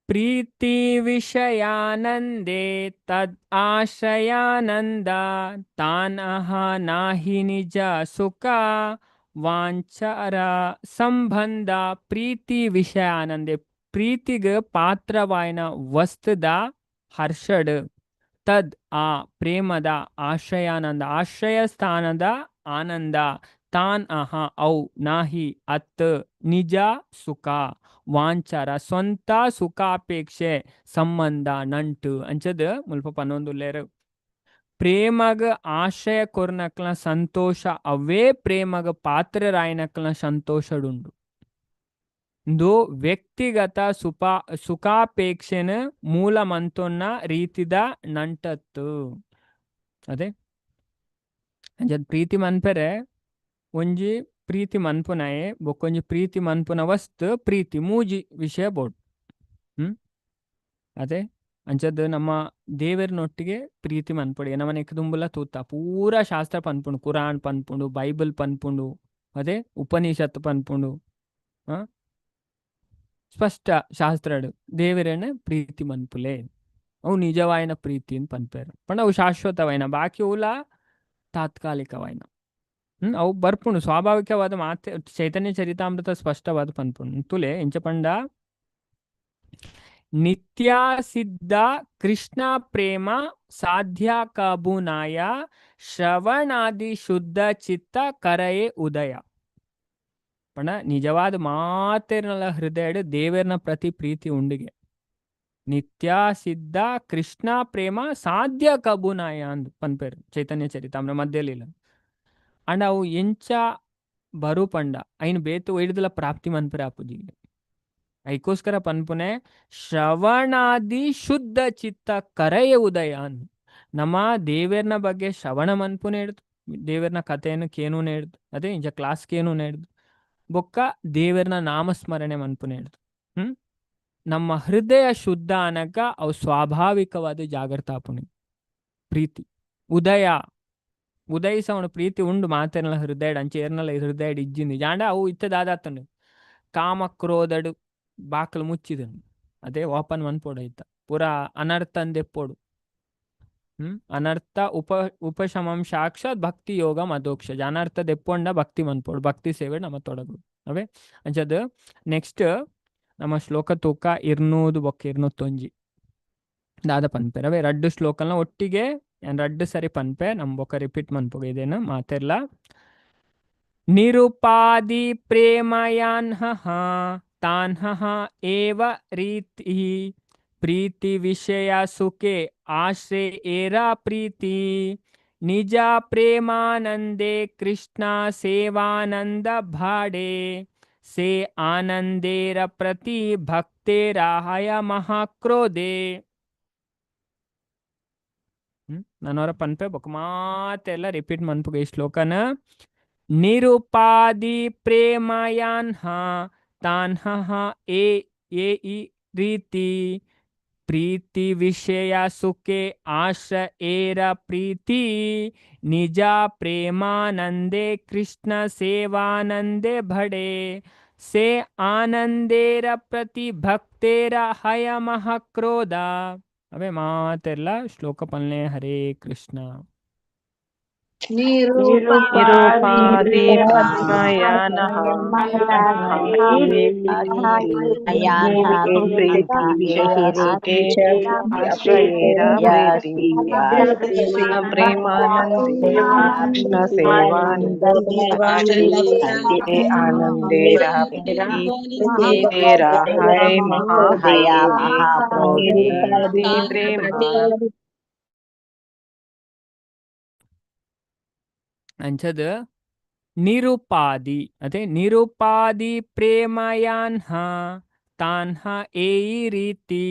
ಪ್ರೀತಿ ವಿಷಯಾನಂದೇ ತದ್ ಆಶ್ರಯಾನಂದ ತಾನಹ ನಾಹಿ ನಿಜ ಸುಖ ವಾಂಚರ ಸಂಬಂಧ. ಪ್ರೀತಿ ವಿಷಯಾನಂದೇ ಪ್ರೀತಿಗೆ ಪಾತ್ರವಾಯಿನ ವಸ್ತುದ ಹರ್ಷಡ್ ತದ್ ಆ ಪ್ರೇಮದ ಆಶ್ರಯಾನಂದ ಆಶ್ರಯ ಸ್ಥಾನದ ಆನಂದ ತಾನ್ ಅಹ ಔ ನಾಹಿ ಅತ್ ನಿಜ ಸುಖ ವಾಂಚರ ಸ್ವಂತ ಸುಖಾಪೇಕ್ಷೆ ಸಂಬಂಧ ನಂಟು ಅಂಚದ ಮುಲ್ಪ ಪನ್ನೊಂದುಲ್ಲೇರು. ಪ್ರೇಮಗ ಆಶ್ರಯ ಕೊರ್ನಕ್ಲ ಸಂತೋಷ ಅವೇ ಪ್ರೇಮಗ ಪಾತ್ರರಾಯನಕ್ಲ ಸಂತೋಷಡುಂಡು. ಇಂದು ವ್ಯಕ್ತಿಗತ ಸುಖಾಪೇಕ್ಷೆನ ಮೂಲ ಮಂತೊನ್ನ ರೀತಿದ ನಂಟತ್ತು. ಅದೇ ಅಂಚದ್ ಪ್ರೀತಿ ಮನ್ಪೆರೆ ಒಂಜಿ ಪ್ರೀತಿ ಮನ್ಪುನಾಯೆ ಬೊಕ್ಕೊಂಜಿ ಪ್ರೀತಿ ಮನ್ಪುನ ವಸ್ತು ಪ್ರೀತಿ ಮೂಜಿ ವಿಷಯ ಬೋಡು. ಅದೇ ಅಂಚದ್ ನಮ್ಮ ದೇವರನೊಟ್ಟಿಗೆ ಪ್ರೀತಿ ಮನ್ಪೊಡು. ನಮ್ಮನೆಕ್ ದುಂಬುಲ ತೂತ ಪೂರ ಶಾಸ್ತ್ರ ಪನ್ಪುಂಡು. ಕುರಾನ್ ಪನ್ಪುಂಡು, ಬೈಬಲ್ ಪನ್ಪುಂಡು, ಅದೇ ಉಪನಿಷತ್ ಪನ್ಪುಂಡು. ಸ್ಪಷ್ಟ ಶಾಸ್ತ್ರಡು ದೇವರೇನ ಪ್ರೀತಿ ಮನ್ಪುಲೆ ಅವು ನಿಜವಾಯಿನ ಪ್ರೀತಿ ಅಂತ ಪನ್ಪೇರು. ಪಂಡ ಅವು ಶಾಶ್ವತವಾಯಿನ ಬಾಕಿ ಅವುಲ ತಾತ್ಕಾಲಿಕವಾಯಿನ. ಅವು ಬರ್ಪುಂಡು ಸ್ವಾಭಾವಿಕವಾದ ಮಾತೆ ಚೈತನ್ಯ ಚರಿತಾಮೃತ ಸ್ಪಷ್ಟವಾದ ಪನ್ಪುಂಡು. ತುಲೆ ಇಂಚ ಪಂಡ ನಿತ್ಯ ಸಿದ್ಧ ಕೃಷ್ಣ ಪ್ರೇಮ ಸಾಧ್ಯ ಕಬುನಾಯ ಶ್ರವಣಾದಿ ಶುದ್ಧ ಚಿತ್ತ ಕರಯೇ ಉದಯ. ಪಂಡ ನಿಜವಾದ ಮಾತೇರ್ನಲ್ಲ ಹೃದಯ ದೇವರನ ಪ್ರತಿ ಪ್ರೀತಿ ಉಂಡಿಗೆ ನಿತ್ಯ ಸಿದ್ಧ ಕೃಷ್ಣ ಪ್ರೇಮ ಸಾಧ್ಯ ಕಬುನಾಯ ಅಂದ್ ಪನ್ಪೇರು ಚೈತನ್ಯ ಚರಿತಾಮ್ರ ಮಧ್ಯಲಿಲ್ಲ. ಅಂಡ ಅವು ಎಂಚ ಬರು ಪಂಡ ಐನ್ ಬೇತು ಒಯ್ದಲ ಪ್ರಾಪ್ತಿ ಮನ್ಪೆರೆ ಆಪುಜಿ. ಐಕೋಸ್ಕರ ಪನ್ಪುನೆ ಶ್ರವಣಾದಿ ಶುದ್ಧ ಚಿತ್ತ ಕರೆಯ ಉದಯಾನ್. ನಮ್ಮ ದೇವೇರ್ನ ಬಗ್ಗೆ ಶ್ರವಣ ಮನ್ಪುನೆ ಹಿಡ್ದು ದೇವೇರ್ನ ಕಥೆಯನ್ನು ಕೇನು ಹಿಡ್ದು ಅದೇ ಇಂಜ ಕ್ಲಾಸ್ ಕೇನು ಹಿಡ್ದು ಬೊಕ್ಕ ದೇವೇರ್ನ ನಾಮಸ್ಮರಣೆ ಮನ್ಪುನೆ ಹಿಡ್ದು ನಮ್ಮ ಹೃದಯ ಶುದ್ಧ ಅನಗ ಅವು ಸ್ವಾಭಾವಿಕವಾದ ಜಾಗೃತ ಆಪುಣಿ ಪ್ರೀತಿ ಉದಯ ಉದಯಿಸವನು ಪ್ರೀತಿ ಉಂಡು ಮಾತೇನಲ್ಲ ಹೃದಯ ಅಂಚೆ ಏರ್ನಲ್ಲ ಹೃದಯ ಇಜ್ಜಿಂದಿ ಜಾಂಡ ಅವು ಇತ್ತದಾದತ್ತಂಡು ಕಾಮ ಕ್ರೋಧಡು ಬಾಕಲು ಮುಚ್ಚಿದನು ಅದೇ ಓಪನ್ ಮನ್ಪೋಡು ಐತ ಪೂರಾ ಅನರ್ಥ ಅಂದೆಪ್ಪೋಡು ಅನರ್ಥ ಉಪಶಮಂ ಸಾಕ್ಷಾತ್ ಭಕ್ತಿ ಯೋಗ ಮದೋಕ್ಷಜ ಅನರ್ಥ ದೆಪ್ಪೊಂಡ ಭಕ್ತಿ ಮನ್ಪೋಡು ಭಕ್ತಿ ಸೇವೆ ನಮ್ಮ ತೊಡಗು ಅವೇ ಅಂಚದು ನೆಕ್ಸ್ಟ್ ನಮ್ಮ ಶ್ಲೋಕ ತೂಕ 200 ಬೊಕ್ಕ 201 ದಾದ ಪನ್ಪೆರ್ ಅವೇ 2 ಶ್ಲೋಕಲ್ನ ಒಟ್ಟಿಗೆ 2 ಸರಿ ಪನ್ಪೆ ನಮ್ಮ ಬೊಕ್ಕ ರಿಪೀಟ್ ಮನ್ಪೋಗ ಇದೇನು ಮಾತೆರ್ಲ. ನಿರುಪಾದಿ ಪ್ರೇಮಯಾನ್ಹ ತಾನ್ಹ ಏವ ರೀತಿ ಪ್ರೀತಿ ವಿಷಯ ಸುಖೆ ಆಶ್ರಯ ಏರ ಪ್ರೀತಿ ನಿಜ ಪ್ರೇಮಾನಂದೇ ಕೃಷ್ಣ ಸೇವಾನಂದ ಭಾಡೆ ಸೇ ಆನಂದೇರ ಪ್ರತಿ ಭಕ್ತೇರ ಹಯ ಮಹಾಕ್ರೋಧೆ. ನನ್ನವರ ಪನ್ಪೆ ಬೊಕ್ಕ ಮಾತೆಲ್ಲ ರಿಪೀಟ್ ಮನ್ಪುಗ ಈ ಶ್ಲೋಕನ. ನಿರುಪಾದಿ ಪ್ರೇಮಯಾನ್ಹ ತಾನ್ಹ ಏ ಈ ರೀತಿ ಪ್ರೀತಿ ವಿಷಯ ಸುಖೆ ಆಶ್ರ ಏರ ಪ್ರೀತಿ ನಿಜ ಪ್ರೇಮಾನಂದೇ ಕೃಷ್ಣ ಸೇವಾನಂದೇ ಭಡೆ ಸೇ ಆನಂದೇರ ಪ್ರತಿ ಭಕ್ತೇರ ಹಯ ಮಹಾಕ್ರೋಧ. ಅವೇ ಮಾತೆಲ್ಲ ಶ್ಲೋಕ ಪನ್ನೆ. ಹರೇ ಕೃಷ್ಣ. ನಿರುಪಾದಿ ಪ್ರೇಮಯಾನಃ ಪ್ರೀತಿ ವಿಷಯ ಸುಖೆ ಆಶ್ರಯೇರ ಪ್ರೀತಿ ಪ್ರೇಮಾನಂದೇ ಕೃಷ್ಣ ಸೇವಾನಂದೇ ಆನಂದೇರ ಪ್ರೀತಿರ ಹೈ ಮಹಾಕ್ರೋಧೆ. ಪ್ರೇಮ ಅಂಚದ ನಿರುಪಾದಿ ಅದೇ ನಿರುಪಾದಿ ಪ್ರೇಮಯಾನ್ಹ ತಾನ್ಹ ಏ ರೀತಿ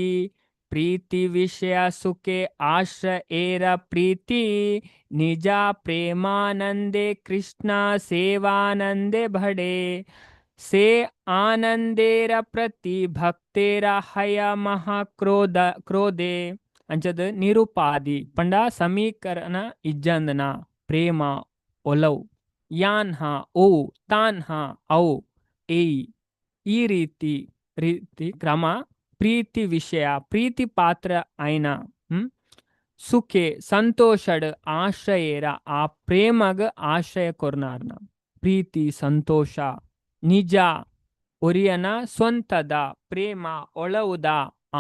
ಪ್ರೀತಿ ವಿಷಯ ಸುಖೆ ಆಶ್ರ ಏರ ಪ್ರೀತಿ ನಿಜ ಪ್ರೇಮಾನಂದೇ ಕೃಷ್ಣ ಸೇವಾನಂದೇ ಭಡೆ ಸೇ ಆನಂದೇರ ಪ್ರತಿ ಭಕ್ತೇರ ಹಯ ಕ್ರೋಧೆ. ಅಂಚದ ನಿರುಪಾದಿ ಪಂಡ ಸಮೀಕರಣ ಇಜ್ಜಂದನ ಪ್ರೇಮ ಒಲವು ಯಾನ್ಹ ಓ ತಾನ್ಹ ಔ ಏಯ್ ಈ ರೀತಿ ಕ್ರಮ ಪ್ರೀತಿ ವಿಷಯ ಪ್ರೀತಿ ಪಾತ್ರ ಐನ ಸುಖೆ ಸಂತೋಷಡ್ ಆಶ್ರಯೇರ ಆ ಪ್ರೇಮಗ ಆಶ್ರಯ ಕೊರ್ನಾರ್ನ ಪ್ರೀತಿ ಸಂತೋಷ ನಿಜ ಒರಿಯನ ಸ್ವಂತದ ಪ್ರೇಮ ಒಳವುದ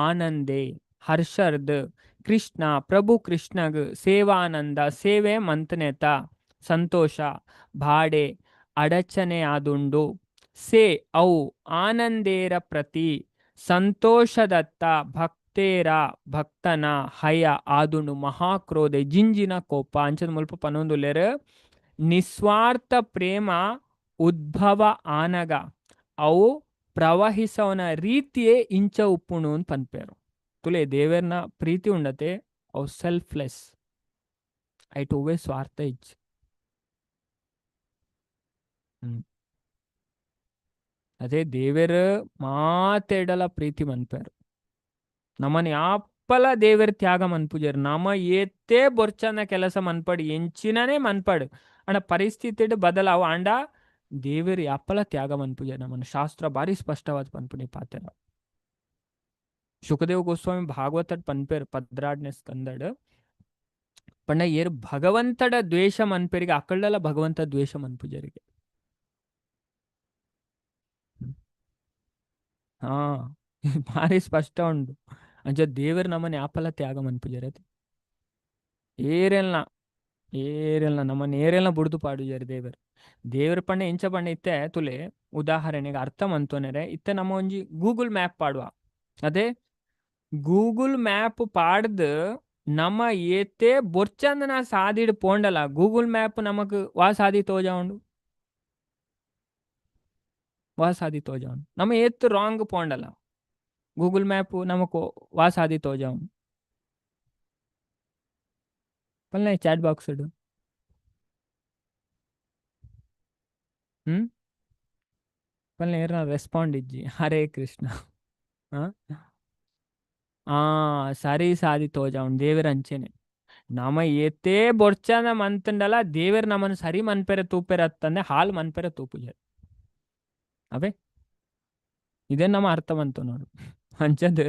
ಆನಂದೇ ಹರ್ಷರ್ದ್ ಕೃಷ್ಣ ಪ್ರಭು ಕೃಷ್ಣಗ್ ಸೇವಾನಂದ ಸೇವೆ ಮಂತನೆತ ಸಂತೋಷ ಭಾಡೆ ಅಡಚಣೆ ಆದುಂಡು ಸೇ ಔ ಆನಂದೇರ ಪ್ರತಿ ಸಂತೋಷದತ್ತ ಭಕ್ತೇರ ಭಕ್ತನ ಹಯ ಆದುಂಡು ಮಹಾಕ್ರೋಧೆ ಜಿಂಜಿನ ಕೋಪ ಅಂಚದ ಮುಲ್ಪ ಪನೊಂದುಲ್ಲೆರ್ ನಿಸ್ವಾರ್ಥ ಪ್ರೇಮ ಉದ್ಭವ ಆನಗ ಅವು ಪ್ರವಹಿಸವನ ರೀತಿಯೇ ಇಂಚ ಉಪ್ಪುಣು ಅಂತ ಪನ್ಪೇರು ತುಲೆ ದೇವರ್ನ ಪ್ರೀತಿ ಉಂಡತೆ ಅವು ಸೆಲ್ಫ್ಲೆಸ್ ಐಟ್ ಒವ್ವೆ ಸ್ವಾರ್ಥ ಇಚ್ ಅದೇ ದೇವರ ಮಾತೆಡಲ ಪ್ರೀತಿ ಮನ್ಪೇರು ನಮ್ಮನ್ ಯಾಪಲ ದೇವರ ತ್ಯಾಗ ಮನ್ಪುಜರು ನಮ ಏತೇ ಬೊರ್ಚನ ಕೆಲಸ ಮನ್ಪಡು ಎಂಚಿನನೇ ಮನ್ಪಡು ಅಣ್ಣ ಪರಿಸ್ಥಿತಿ ಬದಲಾವ ಅಂಡ ದೇವರು ಯಾಪಲ ತ್ಯಾಗ ಮನ್ಪುಜರು ನಮ್ಮನ್ನು ಶಾಸ್ತ್ರ ಬಾರಿ ಸ್ಪಷ್ಟವಾದ ಪನ್ಪುನಿ ಪಾತೆರ ಸುಖದೇವ್ ಗೋಸ್ವಾಮಿ ಭಾಗವತಡ್ ಪನ್ಪೇರು 18ನೇ ಸ್ಕಂದಡ್ ಪಂಡ ಏರು ಭಗವಂತಡ ದ್ವೇಷ ಮನ್ಪೇರಿಗೆ ಅಕಳ್ಳಲ ಭಗವಂತ ದ್ವೇಷ ಮನ್ಪುಜರಿಗೆ ಹಾ ಭಾರಿ ಸ್ಪಷ್ಟ ಉಂಡು ಅಂಚ ದೇವರು ನಮ್ಮನ್ನ ಯಾಪಲ ತ್ಯಾಗ ಮನ್ಪುಜರದು ಏರೆಲ್ಲ ನಮ್ಮನ್ನ ಏರೆಲ್ಲ ಬುಡ್ದು ಪಾಡುಜಾರು ದೇವರ ಪಂಡ ಎಂಚ ಪಂಡ ಇತ್ತೆ ತುಲೆ ಉದಾಹರಣೆಗೆ ಅರ್ಥ ಮಂತೋನೆರೆ ಇತ್ತೆ ನಮ್ಮ ಒಂಜಿ ಗೂಗಲ್ ಮ್ಯಾಪ್ ಪಾಡುವ ಅದೇ ಗೂಗಲ್ ಮ್ಯಾಪ್ ಪಾಡ್ದು ನಮ್ಮ ಏತೆ ಬೊರ್ಚಂದನ ಸಾದಿಡ್ ಪೋಂಡಲ ಗೂಗಲ್ ಮ್ಯಾಪ್ ನಮಕ್ ವಾ ಸಾದಿ ತೋಜ ಉಂಡು ನಮ್ಮ ಏತ್ ರಾಂಗ್ ಪೋಂಡಲ ಗೂಗಲ್ ಮ್ಯಾಪ್ ನಮಕ್ ವಾಸ ಆದಿ ತೋಜಾವ್ ಪಲ್ಲೆ ಚಾಟ್ ಬಾಕ್ಸ್ ಇಡು ಪಲ್ಲೆ ಏರ ರೆಸ್ಪಾಂಡ್ ಇಜ್ಜಿ ಹರೇ ಕೃಷ್ಣ ಸರಿ ಸಾದಿ ತೋಜಾವ್ ದೇವರ ಅಂಚೆನೆ ನಮ ಏತೇ ಬೊರ್ಚನ ಮಂತಂಡಲ ದೇವರ್ ನಮ್ಮನ್ನು ಸರಿ ಮನ್ಪೆರೆ ತೂಪೆರೆ ಅತ್ತಂದೆ ಹಾಲ್ ಮನ್ಪೆರೆ ತೂಪುಜ ಅವೇ ಇದೇ ನಮ್ಮ ಅರ್ಥವಂತು ನೋಡು ಅಂಚದ್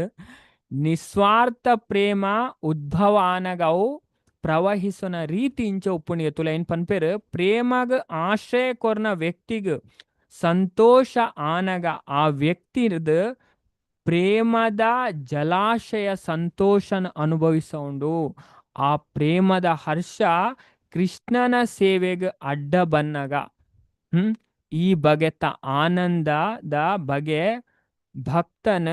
ನಿಸ್ವಾರ್ಥ ಪ್ರೇಮ ಉದ್ಭವ ಆನಗವು ಪ್ರವಹಿಸುನ ರೀತಿ ಇಂಚ ಉಪ್ಪುಣಿಗೆ ತುಲ ಏನ್ ಪನ್ಪೇರು ಪ್ರೇಮಗ ಆಶ್ರಯ ಕೊರ್ನ ವ್ಯಕ್ತಿಗ ಸಂತೋಷ ಆನಗ ಆ ವ್ಯಕ್ತಿದ ಪ್ರೇಮದ ಜಲಾಶಯ ಸಂತೋಷನ ಅನುಭವಿಸೋಂಡು ಆ ಪ್ರೇಮದ ಹರ್ಷ ಕೃಷ್ಣನ ಸೇವೆಗೆ ಅಡ್ಡ ಬನ್ನಗ ಈ ಬಗೆತ ಆನಂದದ ಬಗೆ ಭಕ್ತನ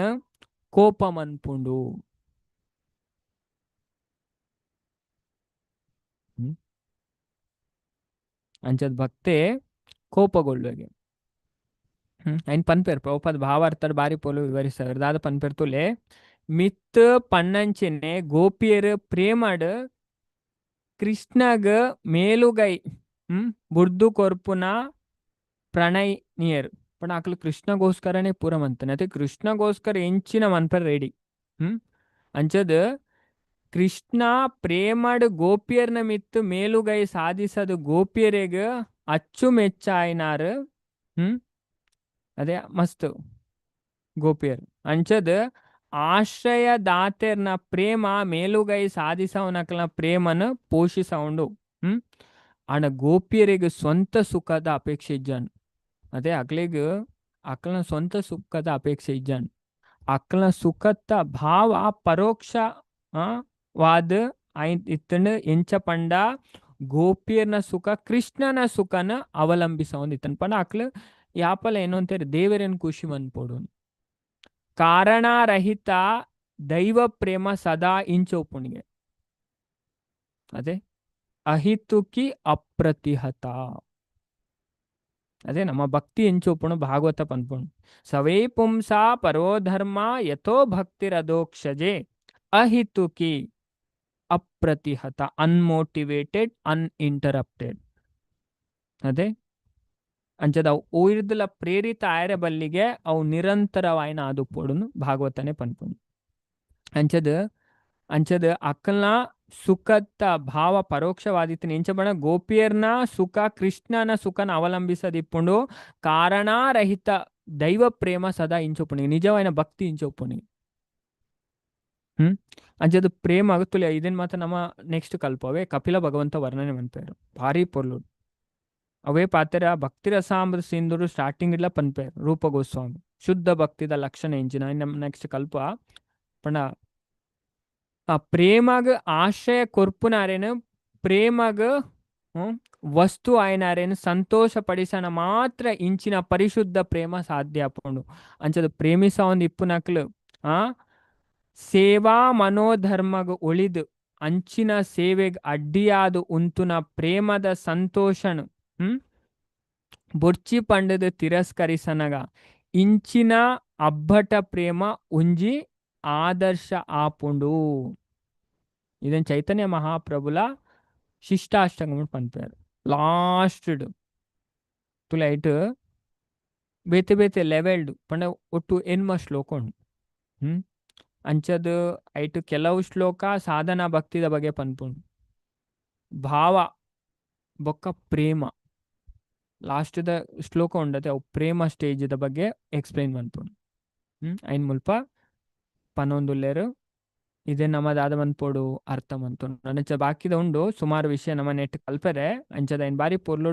ಕೋಪ ಮನ್ಪುಂಡು ಅಂಚದ್ ಭಕ್ತೆ ಕೋಪಗೊಳ್ಳುವೆ ಐನ್ ಪನ್ಪೇರ್ ಪ್ರಭುಪಾದ ಭಾವಾರ್ಥದ ಬಾರಿ ಪೋಲು ವಿವರಿಸ್ತಾರೆ ದಾದ ಪನ್ಪೇರ್ ತುಲೆ ಮಿತ್ ಪಣ್ಣಂಚಿನೆ ಗೋಪಿಯರು ಪ್ರೇಮಡ್ ಕೃಷ್ಣಗ ಮೇಲುಗೈ ಬುರ್ದು ಕೊರ್ಪುನ ಪ್ರಣಯ್ ನಿಯರ್ पण ಆಕಲು ಕೃಷ್ಣಗೋಸ್ಕರನೇ ಪೂರ ಮಂತನೆ ಅದೇ ಕೃಷ್ಣಗೋಸ್ಕರ ಎಂಚಿನ ಮನ್ಪರ್ ರೆಡಿ ಅಂಚದ್ ಕೃಷ್ಣ ಪ್ರೇಮಡ್ ಗೋಪಿಯರ್ನ ಮಿತ್ ಮೇಲುಗೈ ಸಾಧಿಸದು ಗೋಪಿಯರೆಗ ಅಚ್ಚು ಮೆಚ್ಚಾಯ್ನಾರ್ ಅದೇ ಮಸ್ತ್ ಗೋಪಿಯರ್ ಅಂಚದ್ ಆಶ್ರಯ ದಾತೆರ್ನ ಪ್ರೇಮ ಮೇಲುಗೈ ಸಾಧಿಸವನಕಲ್ನ ಪ್ರೇಮನ ಪೋಷಿಸೌಂಡು ಆನ ಗೋಪಿಯರಿಗೆ ಸ್ವಂತ ಸುಖದ ಅಪೇಕ್ಷೆ ಇಜ್ಜಾನ್ ಅದೇ ಅಕ್ಲನ ಸ್ವಂತ ಸುಖದ ಅಪೇಕ್ಷೆ ಇಜ್ಜಾನ್ ಅಕ್ಲನ ಸುಖದ ಭಾವ ಪರೋಕ್ಷ ವಾದ ಇತ್ತಂಡು ಎಂಚ ಪಂಡ ಗೋಪಿಯರ್ನ ಸುಖ ಕೃಷ್ಣನ ಸುಖನ ಅವಲಂಬಿಸೋಂದು ಇತ್ತನ್ ಪಂಡ ಅಕ್ಲು ಯಾಪಲ ಏನು ಅಂತಾರೆ ದೇವರನ್ನು ಖುಷಿ ಮನ್ಪೋಡು ಕಾರಣರಹಿತ ದೈವ ಪ್ರೇಮ ಸದಾ ಇಂಚೋಪುಣಿಗೆ ಅದೇ ಅಹಿತುಕಿ ಅಪ್ರತಿಹತ ಅದೇ ನಮ್ಮ ಭಕ್ತಿ ಎಂಚೋಪುಣು ಭಾಗವತ ಪನ್ಪುಣು ಸವೇ ಪುಂಸಾ ಪರೋಧರ್ಮ ಯಥೋ ಭಕ್ತಿರದೋಕ್ಷಜೆ ಅಹಿತುಕಿ ಅಪ್ರತಿಹತ ಅನ್ಮೋಟಿವೇಟೆಡ್ ಅನ್ಇಂಟರಪ್ಟೆಡ್ ಅದೇ ಅಂಚದ ಅವು ಉಯಿರ್ದಲ ಪ್ರೇರಿತ ಆಯ್ರೆ ಬಲ್ಲಿಗೆ ಅವು ನಿರಂತರವಾಯಿನ ಆದು ಪೋಡುನು ಭಾಗವತನೇ ಪನ್ಪುಣು ಅಂಚದ ಅಕ್ಕಲ್ನ ಸುಖದ ಭಾವ ಪರೋಕ್ಷವಾದಿತ್ತನ ಎಂಚ ಬಣ ಗೋಪಿಯರ್ನ ಸುಖ ಕೃಷ್ಣನ ಸುಖನ ಅವಲಂಬಿಸದಿಪ್ಪುಂಡು ಕಾರಣರಹಿತ ದೈವ ಪ್ರೇಮ ಸದಾ ಇಂಚೊಪ್ಪುಣಿ ನಿಜವಾಯಿನ ಭಕ್ತಿ ಇಂಚೊಪ್ಪುಣಿ ಅಂಚದು ಪ್ರೇಮ ಆಗುತ್ತಲೆ ಇದನ್ ಮಾತ್ರ ನಮ್ಮ ನೆಕ್ಸ್ಟ್ ಕಲ್ಪವೇ ಕಪಿಲ ಭಗವಂತ ವರ್ಣನೆ ಮನ್ಪೇರು ಭಾರಿ ಪೊರ್ಲು ಅವೇ ಪಾತ್ರ ಭಕ್ತಿ ರಸಾಮೃತ ಸಿಂಧುರು ಸ್ಟಾರ್ಟಿಂಗ್ ಇಲ್ಲ ಪನ್ಪೇರು ರೂಪ ಗೋಸ್ವಾಮಿ ಶುದ್ಧ ಭಕ್ತಿದ ಲಕ್ಷಣ ಎಂಚಿನ ನಮ್ಮ ನೆಕ್ಸ್ಟ್ ಕಲ್ಪ ಪಣ ಆ ಪ್ರೇಮಗ ಆಶ್ರಯ ಕೊರ್ಪುನಾರೇನು ಪ್ರೇಮಗ ವಸ್ತು ಆಯ್ನಾರೇನು ಸಂತೋಷ ಪಡಿಸನ ಮಾತ್ರ ಇಂಚಿನ ಪರಿಶುದ್ಧ ಪ್ರೇಮ ಸಾಧ್ಯ ಆಪುಂಡು ಅಂಚದು ಪ್ರೇಮಿಸ ಒಂದು ಇಪ್ಪುನಕ್ಲು ಸೇವಾ ಮನೋಧರ್ಮಗ ಒಳಿದು ಅಂಚಿನ ಸೇವೆಗ್ ಅಡ್ಡಿಯಾದು ಉಂತುನ ಪ್ರೇಮದ ಸಂತೋಷನು ಬೊರ್ಚಿ ಪಂಡದ ತಿರಸ್ಕರಿಸನಗ ಇಂಚಿನ ಅಬ್ಬಟ ಪ್ರೇಮ ಉಂಜಿ ಆದರ್ಶ ಆಪುಂಡು ಇದನ್ ಚೈತನ್ಯ ಮಹಾಪ್ರಭುಲ ಶಿಷ್ಟಾಷ್ಟಂಗ ಪನ್ಪೇರು ಲಾಸ್ಟ್ ತುಲ ಇಟ್ಟು ಬೇತೆ ಬೇತೆ ಲೆವೆಲ್ಡ್ ಪಂಡ ಒಟ್ಟು ಎನ್ಮ ಶ್ಲೋಕ ಉಂಡು ಅಂಚದು ಐಟು ಕೆಲವು ಶ್ಲೋಕ ಸಾಧನಾ ಭಕ್ತಿದ ಬಗ್ಗೆ ಪನ್ಪುಂಡು ಭಾವ ಬೊಕ್ಕ ಪ್ರೇಮ ಲಾಸ್ಟ್ದ ಶ್ಲೋಕ ಉಂಡತೆ ಅವು ಪ್ರೇಮ ಸ್ಟೇಜ್ದ ಬಗ್ಗೆ ಎಕ್ಸ್ಪ್ಲೈನ್ ಪನ್ಪುಂಡು ಐನ್ ಮುಲ್ಪ ಪನೊಂದುಲ್ಲೇರು ಇದೇ ನಮ್ಮದಾದ ಮನ್ಪೋಡು ಅರ್ಥ ಮಂತು ನನ್ನ ಬಾಕಿದ ಉಂಡು ಸುಮಾರು ವಿಷಯ ನಮ್ಮ ನೆಟ್ ಕಲ್ಪರೆ ಅಂಚದ ಐನ್ ಬಾರಿ ಪೊರ್ಲೋಡು